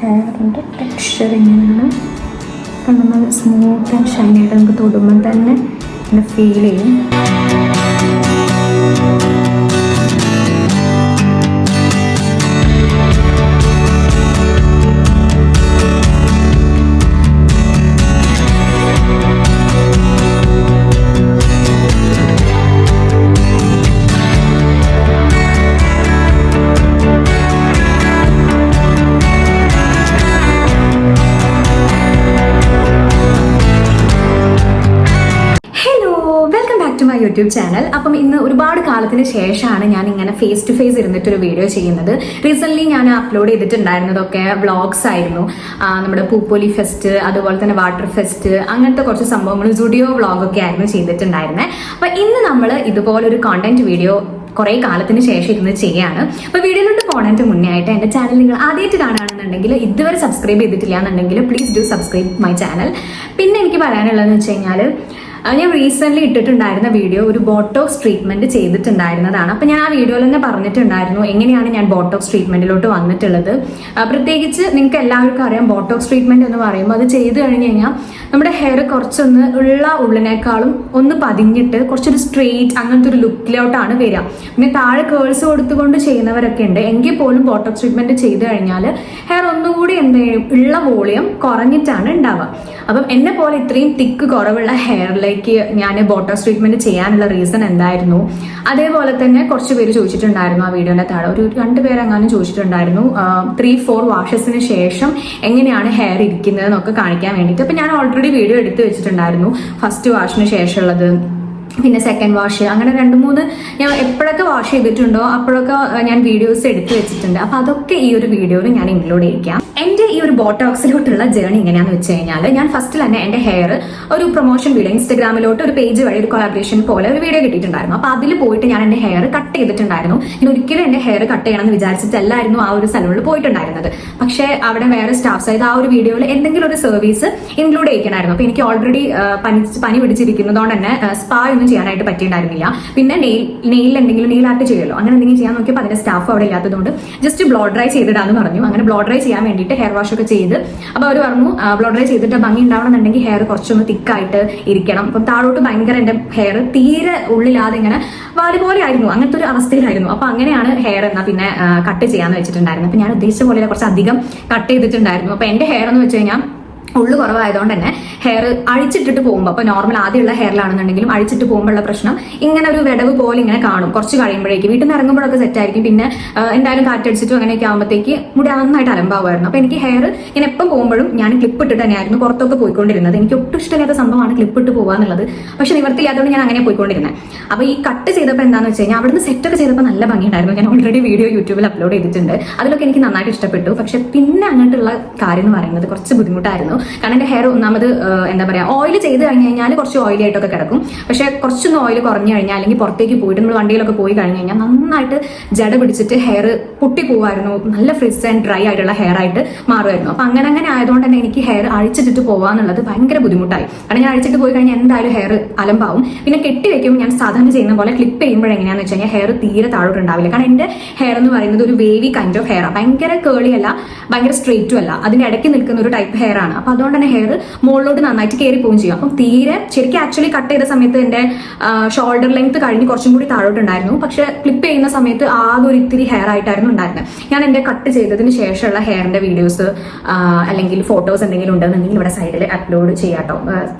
ഹെയറിൻ്റെ texture ഇങ്ങനെയാണ്. കണ്ടുന്നത് smooth and Shiny ആയിട്ട് നമുക്ക് തൊടുമ്പം തന്നെ ഇങ്ങനെ ഫീൽ ചെയ്യും. YouTube channel. അപ്പം ഇന്ന് ഒരുപാട് കാലത്തിന് ശേഷമാണ് ഞാൻ ഇങ്ങനെ ഫേസ് ടു ഫേസ് ഇരുന്നിട്ടൊരു വീഡിയോ ചെയ്യുന്നത്. റീസെന്റ് ഞാൻ അപ്ലോഡ് ചെയ്തിട്ടുണ്ടായിരുന്നതൊക്കെ വ്ളോഗ്സ് ആയിരുന്നു. നമ്മുടെ പൂപ്പോലി ഫെസ്റ്റ്, അതുപോലെ തന്നെ വാട്ടർ ഫെസ്റ്റ്, അങ്ങനത്തെ കുറച്ച് സംഭവങ്ങൾ സ്റ്റുഡിയോ വ്ളോഗൊക്കെ ആയിരുന്നു ചെയ്തിട്ടുണ്ടായിരുന്നത്. അപ്പൊ ഇന്ന് നമ്മൾ ഇതുപോലൊരു കോണ്ടന്റ് വീഡിയോ കുറെ കാലത്തിന് ശേഷം ഇരുന്ന് ചെയ്യാണ്. അപ്പൊ വീഡിയോയിലോട്ട് പോണതിന് മുന്നേ ആയിട്ട് എന്റെ ചാനൽ നിങ്ങൾ ആദ്യമായിട്ട് കാണുകയാണെന്നുണ്ടെങ്കിൽ, ഇതുവരെ സബ്സ്ക്രൈബ് ചെയ്തിട്ടില്ല എന്നുണ്ടെങ്കിൽ please do subscribe my channel. പിന്നെ എനിക്ക് പറയാനുള്ളതെന്ന് വെച്ച് കഴിഞ്ഞാൽ, ഞാൻ റീസെന്റ് ഇട്ടിട്ടുണ്ടായിരുന്ന വീഡിയോ ഒരു ബോട്ടോക്സ് ട്രീറ്റ്മെന്റ് ചെയ്തിട്ടുണ്ടായിരുന്നതാണ്. അപ്പൊ ഞാൻ ആ വീഡിയോയിൽ തന്നെ പറഞ്ഞിട്ടുണ്ടായിരുന്നു എങ്ങനെയാണ് ഞാൻ ബോട്ടോക്സ് ട്രീറ്റ്മെന്റിലോട്ട് വന്നിട്ടുള്ളത്. പ്രത്യേകിച്ച് നിങ്ങൾക്ക് എല്ലാവർക്കും അറിയാം, ബോട്ടോക്സ് ട്രീറ്റ്മെന്റ് എന്ന് പറയുമ്പോൾ അത് ചെയ്ത് കഴിഞ്ഞ് കഴിഞ്ഞാൽ നമ്മുടെ ഹെയർ കുറച്ചൊന്ന് ഉള്ളിനേക്കാളും ഒന്ന് പതിഞ്ഞിട്ട് കുറച്ചൊരു സ്ട്രെയിറ്റ് അങ്ങനത്തെ ഒരു ലുക്കിലോട്ടാണ് വരിക. പിന്നെ താഴെ കേൾസ് കൊടുത്തുകൊണ്ട് ചെയ്യുന്നവരൊക്കെ ഉണ്ട്. എങ്കിൽ പോലും ബോട്ടോക്സ് ട്രീറ്റ്മെന്റ് ചെയ്ത് കഴിഞ്ഞാൽ ഹെയർ ഒന്നുകൂടി എന്ത് ചെയ്യും, ഉള്ള വോളിയം കുറഞ്ഞിട്ടാണ് ഉണ്ടാവുക. അപ്പം എന്നെ പോലെ ഇത്രയും തിക്ക് കുറവുള്ള ഹെയറിലേക്ക് ഞാൻ ബോട്ടോക്സ് ട്രീറ്റ്മെന്റ് ചെയ്യാനുള്ള റീസൺ എന്തായിരുന്നു? അതേപോലെ തന്നെ കുറച്ച് പേര് ചോദിച്ചിട്ടുണ്ടായിരുന്നു ആ വീഡിയോന്റെ താഴെ, ഒരു 2 പേരെങ്ങാനും ചോദിച്ചിട്ടുണ്ടായിരുന്നു 3-4 വാഷസിന് ശേഷം എങ്ങനെയാണ് ഹെയർ ഇരിക്കുന്നത് എന്നൊക്കെ കാണിക്കാൻ വേണ്ടിയിട്ട്. അപ്പൊ ഞാൻ ഓൾറെഡി വീഡിയോ എടുത്ത് വെച്ചിട്ടുണ്ടായിരുന്നു. ഫസ്റ്റ് വാഷിന് ശേഷമുള്ളത്, പിന്നെ സെക്കൻഡ് വാഷ്, അങ്ങനെ 2-3 ഞാൻ എപ്പോഴൊക്കെ വാഷ് ചെയ്തിട്ടുണ്ടോ അപ്പോഴൊക്കെ ഞാൻ വീഡിയോസ് എടുത്ത് വെച്ചിട്ടുണ്ട്. അപ്പൊ അതൊക്കെ ഈ ഒരു വീഡിയോയിൽ ഞാൻ ഇൻക്ലൂഡ് ചെയ്യിക്കാം. എന്റെ ഈ ഒരു ബോട്ടോക്സിലോട്ടുള്ള ജേർണി എങ്ങനെയാന്ന് വെച്ച് കഴിഞ്ഞാൽ, ഞാൻ ഫസ്റ്റിൽ തന്നെ എന്റെ ഹെയർ ഒരു പ്രൊമോഷൻ വീഡിയോ ഇൻസ്റ്റാഗ്രാമിലോട്ട് ഒരു പേജ് വഴി ഒരു കൊളാബറേഷൻ പോലെ ഒരു വീഡിയോ കിട്ടിയിട്ടുണ്ടായിരുന്നു. അപ്പൊ അതിൽ പോയിട്ട് ഞാൻ എന്റെ ഹെയർ കട്ട് ചെയ്തിട്ടുണ്ടായിരുന്നു. ഞാൻ ഒരിക്കലും എന്റെ ഹെയർ കട്ട് ചെയ്യണമെന്ന് വിചാരിച്ചിട്ടല്ലായിരുന്നു ആ ഒരു സലൂണിൽ പോയിട്ടുണ്ടായിരുന്നത്. പക്ഷേ അവിടെ വേറെ സ്റ്റാഫ്സ് ആയത് ആ ഒരു വീഡിയോയിൽ എന്തെങ്കിലും ഒരു സർവീസ് ഇൻക്ലൂഡ് ചെയ്യിക്കണമായിരുന്നു. അപ്പൊ എനിക്ക് ഓൾറെഡി പനി പിടിച്ചിരിക്കുന്നതുകൊണ്ട് തന്നെ സ്പാ ഒന്നും ചെയ്യാനായിട്ട് പറ്റിയിട്ടുണ്ടായിരുന്നില്ല. പിന്നെ നെയിൽ എന്തെങ്കിലും നെയിൽ ആർട്ട് ചെയ്യുമല്ലോ, അങ്ങനെ എന്തെങ്കിലും ചെയ്യാൻ നോക്കിയപ്പോൾ അതിന്റെ സ്റ്റാഫ് അവിടെ ഇല്ലാത്തതുകൊണ്ട് ജസ്റ്റ് ബ്ലോ ഡ്രൈ ചെയ്തിടാന്ന് പറഞ്ഞു. അങ്ങനെ ബ്ലോ ഡ്രൈ ചെയ്യാൻ വേണ്ടിയിട്ട് ഹെയർ വാഷ് ഒക്കെ ചെയ്ത്, അപ്പൊ അവർ പറഞ്ഞു ബ്ലോ ഡ്രൈ ചെയ്തിട്ട് ഭംഗി ഉണ്ടാവണമെന്നുണ്ടെങ്കിൽ ഹെയർ കുറച്ചൊന്ന് തിക്കായിട്ട് ഇരിക്കണം. അപ്പം താഴോട്ട് ഭയങ്കര എന്റെ ഹെയർ തീരെ ഉള്ളിലാതെ ഇങ്ങനെ വാല് പോലെ ആയിരുന്നു, അങ്ങനത്തെ ഒരു അവസ്ഥയിലായിരുന്നു. അപ്പൊ അങ്ങനെയാണ് ഹെയർ എന്നാ പിന്നെ കട്ട് ചെയ്യാന്ന് വെച്ചിട്ടുണ്ടായിരുന്നു. അപ്പൊ ഞാൻ ഉദ്ദേശിച്ച പോലെ കുറച്ച് അധികം കട്ട് ചെയ്തിട്ടുണ്ടായിരുന്നു. അപ്പൊ എന്റെ ഹെയർ എന്ന് വെച്ച് കഴിഞ്ഞാൽ ഉള്ളു കുറവായതുകൊണ്ട് തന്നെ ഹെയർ അഴിച്ചിട്ടിട്ട് പോകുമ്പോൾ, അപ്പൊ നോർമൽ ആദ്യമുള്ള ഹെയറിലാണെന്നുണ്ടെങ്കിലും അഴിച്ചിട്ട് പോകുമ്പോഴുള്ള പ്രശ്നം ഇങ്ങനെ ഒരു വിടവ് പോലെ ഇങ്ങനെ കാണും. കുറച്ച് കഴിയുമ്പോഴേക്കും വീട്ടിൽ നിന്ന് ഇറങ്ങുമ്പോഴൊക്കെ സെറ്റ് ആയിരിക്കും. പിന്നെ എന്തായാലും കാറ്റടിച്ചിട്ടും അങ്ങനെയൊക്കെ ആകുമ്പോഴത്തേക്ക് മുടി നന്നായിട്ട് അലമ്പാവുമായിരുന്നു. അപ്പൊ എനിക്ക് ഹെയർ ഇങ്ങനെ എപ്പം പോകുമ്പോഴും ഞാൻ ക്ലിപ്പ് ഇട്ടിട്ട് തന്നെയായിരുന്നു പുറത്തൊക്കെ പോയിക്കൊണ്ടിരുന്നത്. എനിക്ക് ഒട്ടും ഇഷ്ടമില്ലാത്ത സംഭവമാണ് ക്ലിപ്പ് ഇട്ട് പോകാന്നുള്ളത്. പക്ഷെ നിവർത്തില്ലാത്തതുകൊണ്ട് ഞാൻ അങ്ങനെ പോയിക്കൊണ്ടിരുന്നത്. അപ്പൊ ഈ കട്ട് ചെയ്തപ്പോൾ എന്താണെന്ന് വെച്ച് കഴിഞ്ഞാൽ, അവിടുന്ന് സെറ്റൊക്കെ ചെയ്തപ്പോൾ നല്ല ഭംഗിയുണ്ടായിരുന്നു. ഞാൻ ഓൾറെഡി വീഡിയോ യൂട്യൂബിൽ അപ്ലോഡ് ചെയ്തിട്ടുണ്ട്. അതിലൊക്കെ എനിക്ക് നന്നായിട്ട് ഇഷ്ടപ്പെട്ടു. പക്ഷെ പിന്നെ അങ്ങോട്ടുള്ള കാര്യം എന്ന് പറയുന്നത് കുറച്ച് ബുദ്ധിമുട്ടായിരുന്നു. കാരണം എന്റെ ഹെയർ ഒന്നാമത് എന്താ പറയാ, ഓയിൽ ചെയ്ത് കഴിഞ്ഞ് കഴിഞ്ഞാൽ കുറച്ച് ഓയിലി ആയിട്ടൊക്കെ കിടക്കും. പക്ഷെ കുറച്ചൊന്ന് ഓയിൽ കുറഞ്ഞു കഴിഞ്ഞാൽ, അല്ലെങ്കിൽ പുറത്തേക്ക് പോയിട്ട് നമ്മൾ വണ്ടിയിലൊക്കെ പോയി കഴിഞ്ഞ് കഴിഞ്ഞാൽ നന്നായിട്ട് ജട പിടിച്ചിട്ട് ഹെയർ പൊട്ടി പോവായിരുന്നു. നല്ല ഫ്രിസ് ആൻഡ് ഡ്രൈ ആയിട്ടുള്ള ഹെയർ ആയിട്ട് മാറുമായിരുന്നു. അപ്പൊ അങ്ങനെ ആയതുകൊണ്ട് തന്നെ എനിക്ക് ഹെയർ അഴിച്ചിട്ട് പോവാന്നുള്ളത് ഭയങ്കര ബുദ്ധിമുട്ടായി. കാരണം ഞാൻ അഴിച്ചിട്ട് പോയി കഴിഞ്ഞാൽ എന്തായാലും ഹെയർ അലമ്പാവും. പിന്നെ കെട്ടി വെക്കുമ്പോൾ ഞാൻ സാധാരണ ചെയ്യുന്ന പോലെ ക്ലിപ്പ് ചെയ്യുമ്പോൾ എങ്ങനെയാന്ന് വെച്ച് കഴിഞ്ഞാൽ ഹെയർ തീരെ താഴോട്ട് ഉണ്ടാവില്ല. കാരണം എന്റെ ഹെയർ എന്ന് പറയുന്നത് ഒരു വേവി കൈൻഡ് ഓഫ് ഹെയർ ആണ്. ഭയങ്കര കേളി അല്ല, ഭയങ്കര സ്ട്രെയിറ്റും അല്ല, അതിന്റെ ഇടയ്ക്ക് നിൽക്കുന്ന ഒരു ടൈപ്പ് ഹെയർ ആണ്. അപ്പൊ അതുകൊണ്ട് തന്നെ ഹെയർ മുകളിലോട്ട് നന്നായിട്ട് കയറി പോവുകയും ചെയ്യും. അപ്പം തീരെ ശരിക്കും ആക്ച്വലി കട്ട് ചെയ്ത സമയത്ത് എന്റെ ഷോൾഡർ ലെങ്ത് കഴിഞ്ഞ് കുറച്ചും കൂടി താഴോട്ടുണ്ടായിരുന്നു. പക്ഷെ ക്ലിപ്പ് ചെയ്യുന്ന സമയത്ത് ആകെ ഒരു ഇത്തിരി ഹെയർ ആയിട്ടായിരുന്നു ഉണ്ടായിരുന്നത്. ഞാൻ എന്റെ കട്ട് ചെയ്തതിന് ശേഷമുള്ള ഹെയറിന്റെ വീഡിയോസ് അല്ലെങ്കിൽ ഫോട്ടോസ് എന്തെങ്കിലും ഉണ്ടെന്നുണ്ടെങ്കിൽ ഇവിടെ സൈഡിൽ അപ്ലോഡ് ചെയ്യാട്ടോ,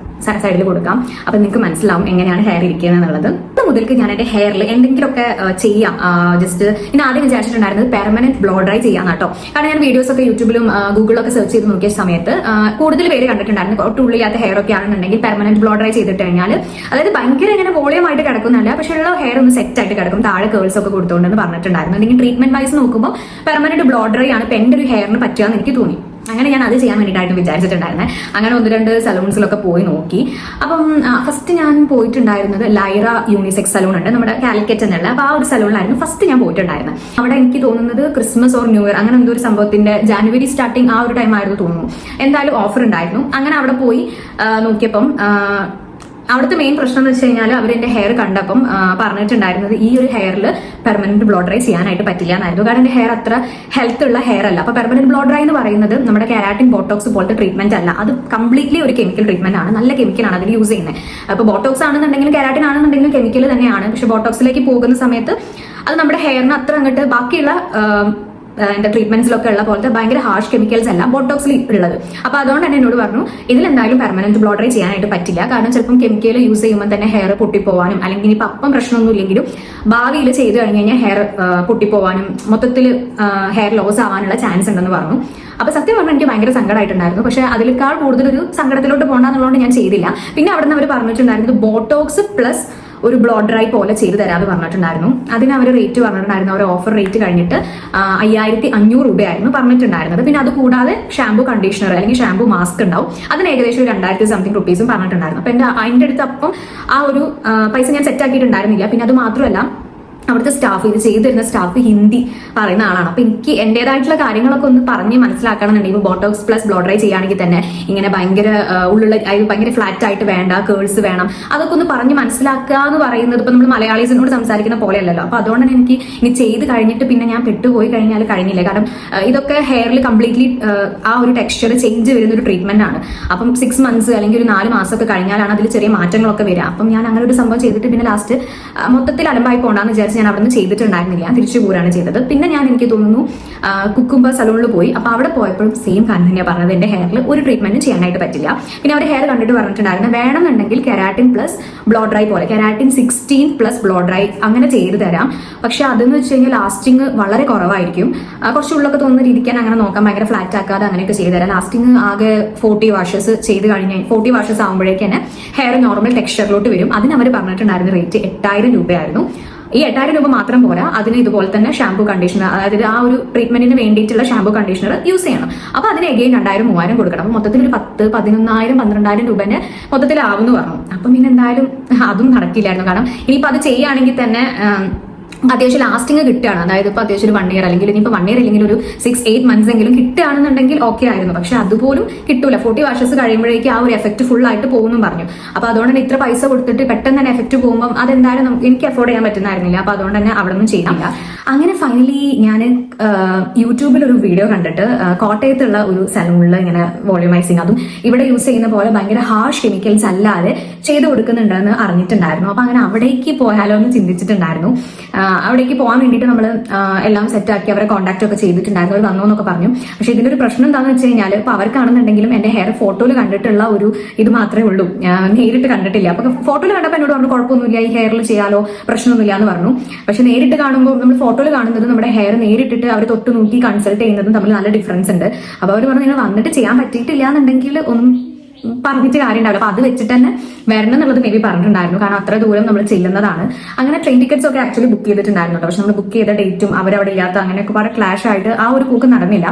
സൈഡിൽ കൊടുക്കാം. അപ്പൊ നിങ്ങൾക്ക് മനസ്സിലാവും എങ്ങനെയാണ് ഹെയർ ഇരിക്കുന്നത് എന്നുള്ളത്. മുതൽക്ക് ഞാൻ എന്റെ ഹെയറിൽ എന്തെങ്കിലുമൊക്കെ ചെയ്യാം. ജസ്റ്റ് ഇനി ആദ്യം വിചാരിച്ചിട്ടുണ്ടായിരുന്നത് പെർമനന്റ് ബ്ലോ ഡ്രൈ ചെയ്യാൻ കേട്ടോ. കാരണം ഞാൻ വീഡിയോസ് ഒക്കെ യൂട്യൂബിലും ഗൂഗിളിലൊക്കെ സെർച്ച് ചെയ്ത് നോക്കിയ സമയത്ത് കൂടുതൽ പേര് കണ്ടിട്ടുണ്ടായിരുന്നു ഒട്ടുള്ളില്ലാത്ത ഹെയർ ഒക്കെ ആണെന്നുണ്ടെങ്കിൽ പെർമനന്റ് ബ്ലോ ഡ്രൈ ചെയ്തിട്ട് കഴിഞ്ഞാൽ, അതായത് ഭയങ്കര ഇങ്ങനെ വോളിയം ആയിട്ട് കിടക്കുന്നല്ല, പക്ഷെ ഉള്ള ഹെയർ ഒന്ന് സെറ്റ് ആയിട്ട് കിടക്കും, താഴെ കേൾസ് ഒക്കെ കൊടുത്തുകൊണ്ടെന്ന് പറഞ്ഞിട്ടുണ്ടായിരുന്നു. അല്ലെങ്കിൽ ട്രീറ്റ്മെന്റ് വൈസ് നോക്കുമ്പോൾ പെർമനന്റ് ബ്ലോ ഡ്രൈ ആണ് ഇപ്പൊ എന്റെ ഒരു ഹെയറിന് പറ്റുകയെന്ന് എനിക്ക് തോന്നി. അങ്ങനെ ഞാൻ അത് ചെയ്യാൻ വേണ്ടിയിട്ടായിട്ട് വിചാരിച്ചിട്ടുണ്ടായിരുന്നത്. അങ്ങനെ 1-2 സലൂൺസിലൊക്കെ പോയി നോക്കി. അപ്പം ഫസ്റ്റ് ഞാൻ പോയിട്ടുണ്ടായിരുന്നത് ലൈറ യൂണിസെക്സ് സലൂൺ ഉണ്ട് നമ്മുടെ കാലിക്കറ്റ് എന്നുള്ള. അപ്പൊ ആ ഒരു സലൂണിലായിരുന്നു ഫസ്റ്റ് ഞാൻ പോയിട്ടുണ്ടായിരുന്നത്. അവിടെ എനിക്ക് തോന്നുന്നത് ക്രിസ്മസ് ഓർ ന്യൂ ഇയർ അങ്ങനെ എന്തോ ഒരു സംഭവത്തിന്റെ ജാനുവരി സ്റ്റാർട്ടിങ് ആ ഒരു ടൈം ആയിരുന്നു തോന്നുന്നു. എന്തായാലും ഓഫർ ഉണ്ടായിരുന്നു. അങ്ങനെ അവിടെ പോയി നോക്കിയപ്പം അവിടുത്തെ മെയിൻ പ്രശ്നം എന്ന് വെച്ച് കഴിഞ്ഞാൽ അവർ എന്റെ ഹെയർ കണ്ടപ്പം പറഞ്ഞിട്ടുണ്ടായിരുന്നത് ഈ ഒരു ഹെയറിൽ പെർമനന്റ് ബ്ലോ ഡ്രൈ ചെയ്യാനായിട്ട് പറ്റില്ല എന്നായിരുന്നു. കാരണം എന്റെ ഹെയർ അത്ര ഹെൽത്ത് ഉള്ള ഹെയർ അല്ല. അപ്പൊ പെർമനന്റ് ബ്ലോ ഡ്രൈ എന്ന് പറയുന്നത് നമ്മുടെ കെരാറ്റിൻ ബോട്ടോക്സ് പോലത്തെ ട്രീറ്റ്മെന്റ് അല്ല, അത് കംപ്ലീറ്റ്ലി ഒരു കെമിക്കൽ ട്രീറ്റ്മെന്റ് ആണ്. നല്ല കെമിക്കലാണ് അതിൽ യൂസ് ചെയ്യുന്നത്. അപ്പൊ ബോട്ടോക്സ് ആണെന്നുണ്ടെങ്കിലും കെരാറ്റിൻ ആണെന്നുണ്ടെങ്കിലും കെമിക്കൽ തന്നെയാണ്. പക്ഷെ ബോട്ടോക്സിലേക്ക് പോകുന്ന സമയത്ത് അത് നമ്മുടെ ഹെയറിന് അത്ര അങ്ങോട്ട് ബാക്കിയുള്ള എന്റെ ട്രീറ്റ്മെന്റ്സിലൊക്കെ ഉള്ള പോലത്തെ ഭയങ്കര ഹാർഷ് കെമിക്കൽസ് അല്ല ബോട്ടോക്സിൽ ഉള്ളത്. അപ്പൊ അതുകൊണ്ട് തന്നെ എന്നോട് പറഞ്ഞു ഇതിലെന്തായാലും പെർമനന്റ് ബ്ലോ ഡ്രൈ ചെയ്യാനായിട്ട് പറ്റില്ല. കാരണം ചിലപ്പം കെമിക്കൽ യൂസ് ചെയ്യുമ്പോൾ തന്നെ ഹെയർ പൊട്ടിപ്പോവാനും അല്ലെങ്കിൽ ഇനിയിപ്പോൾ അപ്പം പ്രശ്നമൊന്നും ഇല്ലെങ്കിലും ഭാവിയിൽ ചെയ്ത് കഴിഞ്ഞ് കഴിഞ്ഞാൽ ഹെയർ പൊട്ടിപ്പോവാനും മൊത്തത്തിൽ ഹെയർ ലോസ് ആവാനുള്ള ചാൻസ് ഉണ്ടെന്ന് പറഞ്ഞു. അപ്പൊ സത്യം പറഞ്ഞാൽ എനിക്ക് ഭയങ്കര സങ്കടമായിട്ടുണ്ടായിരുന്നു. പക്ഷെ അതിനേക്കാൾ കൂടുതൽ ഒരു സങ്കടത്തിലോട്ട് പോകണ്ടെന്നുള്ളതുകൊണ്ട് ഞാൻ ചെയ്തില്ല. പിന്നെ അവിടെ നിന്ന് അവർ പറഞ്ഞിട്ടുണ്ടായിരുന്നത് ബോട്ടോക്സ് പ്ലസ് ഒരു ബ്ലോ ഡ്രൈ പോലെ ചെയ്ത് തരാമെന്ന് പറഞ്ഞിട്ടുണ്ടായിരുന്നു. അതിന് അവർ റേറ്റ് പറഞ്ഞിട്ടുണ്ടായിരുന്നു. അവർ ഓഫർ റേറ്റ് കഴിഞ്ഞിട്ട് 5500 രൂപയായിരുന്നു പറഞ്ഞിട്ടുണ്ടായിരുന്നത്. പിന്നെ അത് കൂടാതെ ഷാംപൂ കണ്ടീഷണർ അല്ലെങ്കിൽ ഷാംപൂ മാസ്ക് ഉണ്ടാവും, അതിന് ഏകദേശം 2000 സംതിങ് റുപ്പീസും പറഞ്ഞിട്ടുണ്ടായിരുന്നു. അപ്പൊ അതിന്റെ അടുത്ത് അപ്പം ആ ഒരു പൈസ ഞാൻ സെറ്റ് ആക്കിയിട്ടുണ്ടായിരുന്നില്ല. പിന്നെ അത് മാത്രമല്ല അവിടുത്തെ സ്റ്റാഫ്, ഇത് ചെയ്തു തരുന്ന സ്റ്റാഫ് ഹിന്ദി പറയുന്ന ആളാണ്. അപ്പൊ എനിക്ക് എന്റേതായിട്ടുള്ള കാര്യങ്ങളൊക്കെ ഒന്ന് പറഞ്ഞ് മനസ്സിലാക്കണമെന്നുണ്ടെങ്കിൽ ബോട്ടോക്സ് പ്ലസ് ബ്ലോ ഡ്രൈ ചെയ്യുകയാണെങ്കിൽ തന്നെ ഇങ്ങനെ ഭയങ്കര ഉള്ളുള്ള ഭയങ്കര ഫ്ലാറ്റ് ആയിട്ട് വേണ്ട, കേൾസ് വേണം, അതൊക്കെ ഒന്ന് പറഞ്ഞ് മനസ്സിലാക്കുക എന്ന് പറയുന്നത് ഇപ്പൊ നമ്മൾ മലയാളീസിനോട് സംസാരിക്കുന്ന പോലെയല്ലല്ലോ. അപ്പൊ അതുകൊണ്ട് തന്നെ എനിക്ക് ഇനി ചെയ്ത് കഴിഞ്ഞിട്ട് പിന്നെ ഞാൻ പെട്ടുപോയി കഴിഞ്ഞാൽ കഴിഞ്ഞില്ല. കാരണം ഇതൊക്കെ ഹെയറിൽ കംപ്ലീറ്റ്ലി ആ ഒരു ടെക്സ്ചർ ചേഞ്ച് വരുന്ന ഒരു ട്രീറ്റ്മെന്റ് ആണ്. അപ്പം 6 months അല്ലെങ്കിൽ ഒരു 4 മാസമൊക്കെ കഴിഞ്ഞാലാണ് അതിൽ ചെറിയ മാറ്റങ്ങളൊക്കെ വരിക. അപ്പം ഞാൻ അങ്ങനെ ഒരു സംഭവം ചെയ്തിട്ട് പിന്നെ ലാസ്റ്റ് മൊത്തത്തിൽ അലമ്പായി പോകണ്ടെന്ന് വിചാരിച്ച് ഞാൻ അവിടെ നിന്ന് ചെയ്തിട്ടുണ്ടായിരുന്നില്ല, തിരിച്ചു പോരാണ് ചെയ്തത്. പിന്നെ ഞാൻ എനിക്ക് തോന്നുന്നു കുക്കുംബർ സലൂണിൽ പോയി. അപ്പൊ അവിടെ പോയപ്പോഴും സെയിം കാര്യം തന്നെയാണ് പറഞ്ഞത്, എന്റെ ഹെയറിൽ ഒരു ട്രീറ്റ്മെന്റ് ചെയ്യാനായിട്ട് പറ്റില്ല. പിന്നെ അവർ ഹെയർ കണ്ടിട്ട് പറഞ്ഞിട്ടുണ്ടായിരുന്നു വേണമെന്നുണ്ടെങ്കിൽ കെരാറ്റിൻ പ്ലസ് ബ്ലോ ഡ്രൈ പോലെ കെരാറ്റിൻ 16 പ്ലസ് ബ്ലോ ഡ്രൈ അങ്ങനെ ചെയ്ത് തരാം. പക്ഷെ അതെന്ന് വെച്ച് കഴിഞ്ഞാൽ ലാസ്റ്റിംഗ് വളരെ കുറവായിരിക്കും. കുറച്ച് ഉള്ളൊക്കെ തോന്നുന്ന രീതിക്കാൻ അങ്ങനെ നോക്കാം, ഭയങ്കര ഫ്ലാറ്റ് ആക്കാതെ അങ്ങനെയൊക്കെ ചെയ്ത് തരാം. ലാസ്റ്റിംഗ് ആകെ 40 വാഷസ് ചെയ്ത് കഴിഞ്ഞാൽ 40 വാഷസ് ആകുമ്പോഴേക്ക് തന്നെ ഹെയർ നോർമൽ ടെക്സ്ചറിലോട്ട് വരും. അതിന് അവർ പറഞ്ഞിട്ടുണ്ടായിരുന്ന റേറ്റ് 8000 രൂപയായിരുന്നു. ഈ 8000 രൂപ മാത്രം പോരാ, അതിന് ഇതുപോലെ തന്നെ ഷാംപൂ കണ്ടീഷണർ, അതായത് ആ ഒരു ട്രീറ്റ്മെന്റിന് വേണ്ടിയിട്ടുള്ള ഷാംപൂ കണ്ടീഷണർ യൂസ് ചെയ്യണം. അപ്പൊ അതിന് എഗെയിൻ 2000-3000 കൊടുക്കണം. അപ്പൊ മൊത്തത്തിൽ ഒരു 10,000-11,000 രൂപേന്റെ മൊത്തത്തിലാവുമെന്ന് പറഞ്ഞു. അപ്പം പിന്നെ എന്തായാലും അതും നടക്കില്ലായിരുന്നു. കാരണം ഇനിയിപ്പോ അത് ചെയ്യുകയാണെങ്കിൽ തന്നെ അത്യാവശ്യം ലാസ്റ്റിംഗ് കിട്ടുകയാണ്. അതായത് ഇപ്പൊ അത്യാവശ്യം ഒരു 1 year അല്ലെങ്കിൽ ഇനിയിപ്പോൾ 1 year അല്ലെങ്കിൽ ഒരു 6-8 months എങ്കിലും കിട്ടുകയാണെന്നുണ്ടെങ്കിൽ ഓക്കെ ആയിരുന്നു. പക്ഷെ അതുപോലും കിട്ടൂല. 40 വാഷസ് കഴിയുമ്പോഴേക്കും ആ ഒരു എഫക്ട് ഫുൾ ആയിട്ട് പോകുമെന്നും പറഞ്ഞു. അപ്പൊ അതുകൊണ്ട് തന്നെ ഇത്ര പൈസ കൊടുത്തിട്ട് പെട്ടെന്ന് തന്നെ എഫക്ട് പോകുമ്പോൾ അതെന്തായാലും എനിക്ക് അഫോർഡ് ചെയ്യാൻ പറ്റുന്നായിരുന്നില്ല. അപ്പൊ അതുകൊണ്ട് തന്നെ അവിടെ ഒന്നും ചെയ്തില്ല. അങ്ങനെ ഫൈനലി ഞാൻ യൂട്യൂബിൽ ഒരു വീഡിയോ കണ്ടിട്ട് കോട്ടയത്തുള്ള ഒരു സലൂണിൽ ഇങ്ങനെ വോളിയമൈസിങ്, അതും ഇവിടെ യൂസ് ചെയ്യുന്ന പോലെ ഭയങ്കര ഹാർഷ് കെമിക്കൽസ് അല്ലാതെ ചെയ്ത് കൊടുക്കുന്നുണ്ടെന്ന് അറിഞ്ഞിട്ടുണ്ടായിരുന്നു. അപ്പൊ അങ്ങനെ അവിടേക്ക് പോയാലോ എന്ന് ചിന്തിച്ചിട്ടുണ്ടായിരുന്നു. അവിടേക്ക് പോകാൻ വേണ്ടിയിട്ട് നമ്മൾ എല്ലാം സെറ്റാക്കി അവരെ കോൺടാക്ട് ഒക്കെ ചെയ്തിട്ടുണ്ടായിരുന്നു. അവർ വന്നോ എന്നൊക്കെ പറഞ്ഞു. പക്ഷെ ഇതിന്റെ ഒരു പ്രശ്നം എന്താണെന്ന് വെച്ച് കഴിഞ്ഞാൽ ഇപ്പൊ അവർക്കാണെന്നുണ്ടെങ്കിലും എന്റെ ഹെയർ ഫോട്ടോയിൽ കണ്ടിട്ടുള്ള ഒരു ഇത് മാത്രമേ ഉള്ളൂ, നേരിട്ട് കണ്ടിട്ടില്ല. അപ്പൊ ഫോട്ടോയിൽ കണ്ടപ്പോൾ എന്നോട് പറഞ്ഞു കുഴപ്പമൊന്നുമില്ല, ഈ ഹെയറിൽ ചെയ്യാലോ, പ്രശ്നമൊന്നുമില്ല എന്ന് പറഞ്ഞു. പക്ഷെ നേരിട്ട് കാണുമ്പോൾ നമ്മൾ ഫോട്ടോയിൽ കാണുന്നത് നമ്മുടെ ഹെയർ നേരിട്ടിട്ട് അവർ തൊട്ട് നോക്കി കൺസൾട്ട് ചെയ്യുന്നതും തമ്മിൽ നല്ല ഡിഫറൻസ് ഉണ്ട്. അപ്പൊ അവർ പറഞ്ഞു നിങ്ങൾ വന്നിട്ട് ചെയ്യാൻ പറ്റിയിട്ടില്ല എന്നുണ്ടെങ്കിൽ ഒന്നും പറഞ്ഞിട്ട് കാര്യം ഉണ്ടാവില്ല. അപ്പൊ അത് വെച്ചിട്ട് തന്നെ വരണം എന്നുള്ളത് മേ ബി പറഞ്ഞിട്ടുണ്ടായിരുന്നു. കാരണം അത്ര ദൂരം നമ്മൾ ചെല്ലുന്നതാണ്. അങ്ങനെ ട്രെയിൻ ടിക്കറ്റ്സ് ഒക്കെ ആക്ച്വലി ബുക്ക് ചെയ്തിട്ടുണ്ടായിരുന്നു. പക്ഷെ നമ്മൾ ബുക്ക് ചെയ്ത ഡേറ്റും അവരവിടെ ഇല്ലാത്ത അങ്ങനെയൊക്കെ വളരെ ക്ലാഷ് ആയിട്ട് ആ ഒരു പോക്ക് നടന്നില്ല,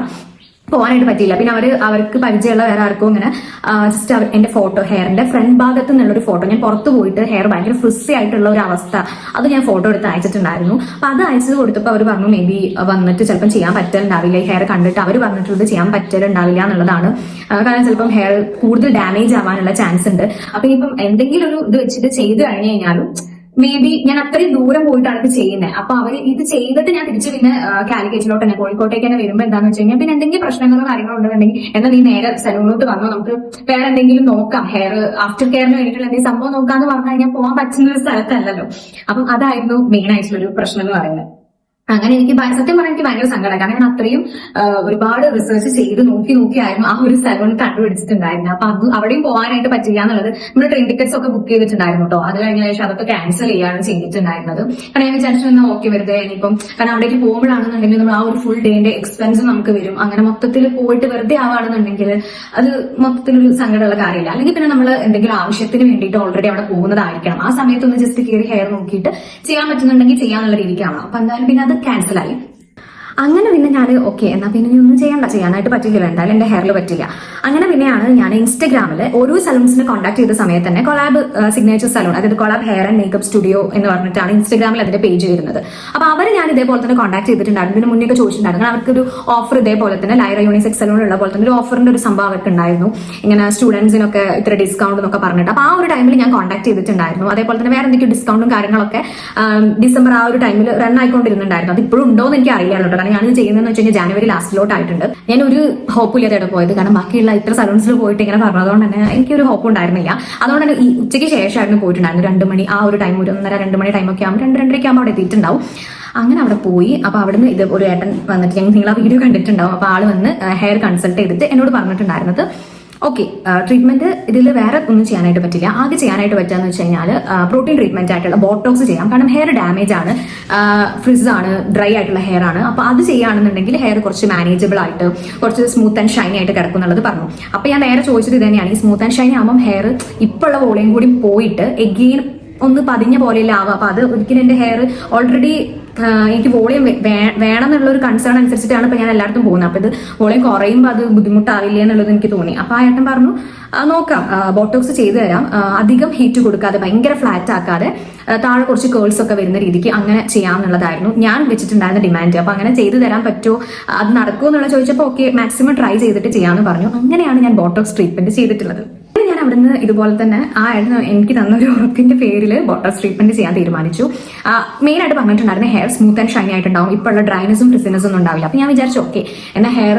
പോകാനായിട്ട് പറ്റിയില്ല. പിന്നെ അവർക്ക് പരിചയമുള്ള വേറെ ആർക്കും ഇങ്ങനെ ജസ്റ്റ് എന്റെ ഫോട്ടോ, ഹെയറിന്റെ ഫ്രണ്ട് ഭാഗത്ത് നിന്നുള്ളൊരു ഫോട്ടോ, ഞാൻ പുറത്ത് പോയിട്ട് ഹെയർ ഭയങ്കര ഫ്രിസി ആയിട്ടുള്ള ഒരു അവസ്ഥ, അത് ഞാൻ ഫോട്ടോ എടുത്ത് അയച്ചിട്ടുണ്ടായിരുന്നു. അപ്പൊ അത് അയച്ചത് കൊടുത്തപ്പോൾ അവർ പറഞ്ഞു മേ ബി വന്നിട്ട് ചിലപ്പം ചെയ്യാൻ പറ്റലുണ്ടാവില്ല. ഈ ഹെയർ കണ്ടിട്ട് അവർ പറഞ്ഞിട്ടുള്ളത് ചെയ്യാൻ പറ്റലുണ്ടാവില്ല എന്നുള്ളതാണ്. കാരണം ചിലപ്പം ഹെയർ കൂടുതൽ ഡാമേജ് ആവാനുള്ള ചാൻസ് ഉണ്ട്. അപ്പൊ ഇനിയിപ്പം എന്തെങ്കിലും ഒരു ഇത് വെച്ചിട്ട് ചെയ്ത് കഴിഞ്ഞു കഴിഞ്ഞാലും മേ ബി ഞാൻ അത്രയും ദൂരം പോയിട്ടാണ് ഇത് ചെയ്യുന്നത്. അപ്പൊ അവർ ഇത് ചെയ്തിട്ട് ഞാൻ തിരിച്ച് പിന്നെ കാലിക്കറ്റിലോട്ട് തന്നെ കോഴിക്കോട്ടേക്ക് തന്നെ വരുമ്പോൾ എന്താണെന്ന് വെച്ച് കഴിഞ്ഞാൽ പിന്നെ എന്തെങ്കിലും പ്രശ്നങ്ങളോ കാര്യങ്ങളോ ഉണ്ടെന്നുണ്ടെങ്കിൽ എന്നാൽ നീ നേരെ സലൂണിലോട്ട് വന്നോ, നമുക്ക് വേറെ എന്തെങ്കിലും നോക്കാം, ഹെയർ ആഫ്റ്റർ കെയറിന് വേണ്ടിയിട്ടുള്ള എന്തെങ്കിലും സംഭവം നോക്കാന്ന് പറഞ്ഞു കഴിഞ്ഞാൽ പോകാൻ പറ്റുന്ന ഒരു സ്ഥലത്തല്ലല്ലോ. അപ്പം അതായിരുന്നു മെയിൻ ആയിട്ടുള്ള ഒരു പ്രശ്നം എന്ന് പറയുന്നത്. അങ്ങനെ എനിക്ക് സത്യം പറഞ്ഞാൽ എനിക്ക് ഭയങ്കര സങ്കടം. കാരണം ഞാൻ അത്രയും ഒരുപാട് റിസർച്ച് ചെയ്ത് നോക്കിയായിരുന്നു ആ ഒരു സലൂൺ കണ്ടുപിടിച്ചിട്ടുണ്ടായിരുന്നു. അപ്പൊ അത് അവിടെയും പോകാനായിട്ട് പറ്റില്ല എന്നുള്ളത് നമ്മൾ ട്രെയിൻ ടിക്കറ്റ്സ് ഒക്കെ ബുക്ക് ചെയ്തിട്ടുണ്ടായിരുന്നു കേട്ടോ. അത് കഴിഞ്ഞ ശേഷം അതൊക്കെ ക്യാൻസൽ ചെയ്യാണ് ചെയ്തിട്ടുണ്ടായിരുന്നത്. കാരണം ഞാൻ വിചാരിച്ചു ഓക്കെ വെറുതെ ഇനിയിപ്പം, കാരണം അവിടേക്ക് പോകുമ്പോഴാണെന്നുണ്ടെങ്കിൽ നമ്മൾ ആ ഒരു ഫുൾ ഡേന്റെ എക്സ്പെൻസ് നമുക്ക് വരും. അങ്ങനെ മൊത്തത്തിൽ പോയിട്ട് വെറുതെ ആവുകയാണെന്നുണ്ടെങ്കിൽ അത് മൊത്തത്തിലൊരു സങ്കടമുള്ള കാര്യമില്ല. അല്ലെങ്കിൽ പിന്നെ നമ്മൾ എന്തെങ്കിലും ആവശ്യത്തിന് വേണ്ടിയിട്ട് ഓൾറെഡി അവിടെ പോകുന്നതായിരിക്കണം. ആ സമയത്തൊന്ന് ജസ്റ്റ് കയറി ഹെയർ നോക്കിയിട്ട് ചെയ്യാൻ പറ്റുന്നുണ്ടെങ്കിൽ ചെയ്യാന്നുള്ള രീതിക്കാണ്. അപ്പൊ എന്തായാലും പിന്നെ അത് ക്യാൻസൽ ആയി. അങ്ങനെ പിന്നെ ഞാൻ ഓക്കെ എന്നാൽ പിന്നെ ഇനി ഒന്നും ചെയ്യാനായിട്ട് പറ്റില്ല, എന്തായാലും എന്റെ ഹെയറിൽ പറ്റില്ല. അങ്ങനെ പിന്നെയാണ് ഞാൻ ഇൻസ്റ്റാഗ്രാമിൽ ഓരോ സലൂൺസിനെ കോൺടാക്ട് ചെയ്ത സമയത്ത് തന്നെ കൊളാബ് സിഗ്നേച്ചർ സലൂൺ, അതായത് collab hair and makeup studio എന്ന് പറഞ്ഞിട്ടാണ് ഇൻസ്റ്റാഗ്രാമിൽ അതിന്റെ പേജ് വരുന്നത്. അപ്പൊ അവർ ഞാൻ ഇതേപോലെ തന്നെ കോൺടാക്ട് ചെയ്തിട്ടുണ്ടായിരുന്നു. ഇതിന് മുന്നേ ചോദിച്ചിട്ടുണ്ടായിരുന്നു. അവർക്കൊരു ഓഫർ ഇതേപോലെ തന്നെ ലൈറ യൂണിസെക്സ് സലൂണിലുള്ള പോലെ തന്നെ ഒരു ഓഫറിന്റെ ഒരു സംഭവം അവർക്ക് ഉണ്ടായിരുന്നു, ഇങ്ങനെ സ്റ്റുഡൻസിനൊക്കെ ഇത്ര ഡിസ്കൗണ്ട് എന്നൊക്കെ പറഞ്ഞിട്ട്. അപ്പൊ ആ ഒരു ടൈമിൽ ഞാൻ കോൺടാക്ട് ചെയ്തിട്ടുണ്ടായിരുന്നു. അതേപോലെ തന്നെ വേറെ എന്തൊക്കെയോ ഡിസ്കൗണ്ടും കാര്യങ്ങളൊക്കെ ഡിസംബർ ആ ഒരു ടൈമിൽ റൺ ആയിക്കൊണ്ടിരുന്നുണ്ടായിരുന്നു. അത് ഇപ്പോഴും ഉണ്ടോ എന്ന് എനിക്ക് അറിയില്ല കേട്ടോ. കാരണം ഞാനിത് ചെയ്യുന്നതെന്ന് വെച്ച് കഴിഞ്ഞാൽ ജനുവരി ലാസ്റ്റിലോട്ടായിട്ടുണ്ട്. ഞാൻ ഒരു ഹോപ്പ് ഇല്ലാതെ പോയത്, കാരണം ബാക്കിയുള്ള ഇത്ര സലൂൺസിൽ പോയിട്ട് ഇങ്ങനെ പറഞ്ഞതുകൊണ്ട് തന്നെ എനിക്കൊരു ഹോപ്പ് ഉണ്ടായിരുന്നില്ല. അതുകൊണ്ട് തന്നെ ഈ ഉച്ചയ്ക്ക് ശേഷമായിരുന്നു പോയിട്ടുണ്ടായിരുന്നു. 2 മണി ആ ഒരു ടൈം, 1:30-2 മണി ടൈമൊക്കെ ആകുമ്പോൾ 2-2:30 ആകുമ്പോൾ അവിടെ എത്തിയിട്ടുണ്ടാവും. അങ്ങനെ അവിടെ പോയി. അപ്പൊ അവിടുന്ന് ഇത് ഒരു ഏട്ടൻ വന്നിട്ട്, നിങ്ങൾ ആ വീഡിയോ കണ്ടിട്ടുണ്ടാവും. അപ്പൊ ആള് വന്ന് ഹെയർ കൺസൾട്ട് ചെയ്തിട്ട് എന്നോട് പറഞ്ഞിട്ടുണ്ടായിരുന്നത് ഓക്കെ ട്രീറ്റ്മെന്റ് ഇതിൽ വേറെ ഒന്നും ചെയ്യാനായിട്ട് പറ്റില്ല, ആകെ ചെയ്യാനായിട്ട് പറ്റുകയെന്ന് വെച്ച് കഴിഞ്ഞാൽ പ്രോട്ടീൻ ട്രീറ്റ്മെന്റ് ആയിട്ടുള്ള ബോട്ടോക്സ് ചെയ്യാം. കാരണം ഹെയർ ഡാമേജ് ആണ്, ഫ്രിസ് ആണ്, ഡ്രൈ ആയിട്ടുള്ള ഹെയർ ആണ്. അപ്പൊ അത് ചെയ്യുകയാണെന്നുണ്ടെങ്കിൽ ഹെയർ കുറച്ച് മാനേജബിൾ ആയിട്ട് കുറച്ച് സ്മൂത്ത് ആൻഡ് ഷൈനി ആയിട്ട് കിടക്കും എന്നുള്ളത് പറഞ്ഞു. അപ്പൊ ഞാൻ നേരെ ചോദിച്ചത് ഇത് തന്നെയാണ്, ഈ സ്മൂത്ത് ആൻഡ് ഷൈനി ആകുമ്പോൾ ഹെയർ ഇപ്പോഴുള്ള വോളിയം കൂടി പോയിട്ട് എഗെയിൻ ഒന്ന് പതിഞ്ഞ പോലെയല്ല ആവുക. അപ്പൊ അത് ഒരിക്കലും എന്റെ ഹെയർ ഓൾറെഡി എനിക്ക് വോളിയം വേണം എന്നുള്ള ഒരു കൺസേൺ അനുസരിച്ചിട്ടാണ് ഇപ്പൊ ഞാൻ എല്ലായിടത്തും പോകുന്നത്. അപ്പൊ ഇത് വോളിയം കുറയുമ്പോൾ അത് ബുദ്ധിമുട്ടാവില്ല എന്നുള്ളത് എനിക്ക് തോന്നി. അപ്പൊ ആ ഏട്ടൻ പറഞ്ഞു നോക്കാം, ബോട്ടോക്സ് ചെയ്തു തരാം, അധികം ഹീറ്റ് കൊടുക്കാതെ ഭയങ്കര ഫ്ലാറ്റ് ആക്കാതെ താഴെ കുറച്ച് കേൾസ് ഒക്കെ വരുന്ന രീതിക്ക് അങ്ങനെ ചെയ്യാമെന്നുള്ളതായിരുന്നു ഞാൻ വെച്ചിട്ടുണ്ടായിരുന്ന ഡിമാൻഡ്. അപ്പൊ അങ്ങനെ ചെയ്തു തരാൻ പറ്റുമോ, അത് നടക്കുമോ എന്നുള്ള ചോദിച്ചപ്പോൾ ഓക്കെ മാക്സിമം ട്രൈ ചെയ്തിട്ട് ചെയ്യാമെന്ന് പറഞ്ഞു. അങ്ങനെയാണ് ഞാൻ ബോട്ടോക്സ് ട്രീറ്റ്മെന്റ് ചെയ്തിട്ടുള്ളത്. ഞാൻ അവിടുന്ന് ഇതുപോലെ തന്നെ ആ എനിക്ക് തന്ന ഒരു ഉറപ്പിന്റെ പേരിൽ ബോട്ടോക്സ് ട്രീറ്റ്മെന്റ് ചെയ്യാൻ തീരുമാനിച്ചു. മെയിൻ ആയിട്ട് പറഞ്ഞിട്ടുണ്ടായിരുന്നു ഹെയർ സ്മൂത്ത് ആൻഡ് ഷൈനി ആയിട്ടുണ്ടാവും, ഇപ്പോൾ ഉള്ള ഡ്രൈനെസ്സും ഫ്രിസിനെസ്സും ഒന്നും ഉണ്ടാവില്ല. അപ്പൊ ഞാൻ വിചാരിച്ചു ഓക്കെ എന്നാൽ ഹെയർ,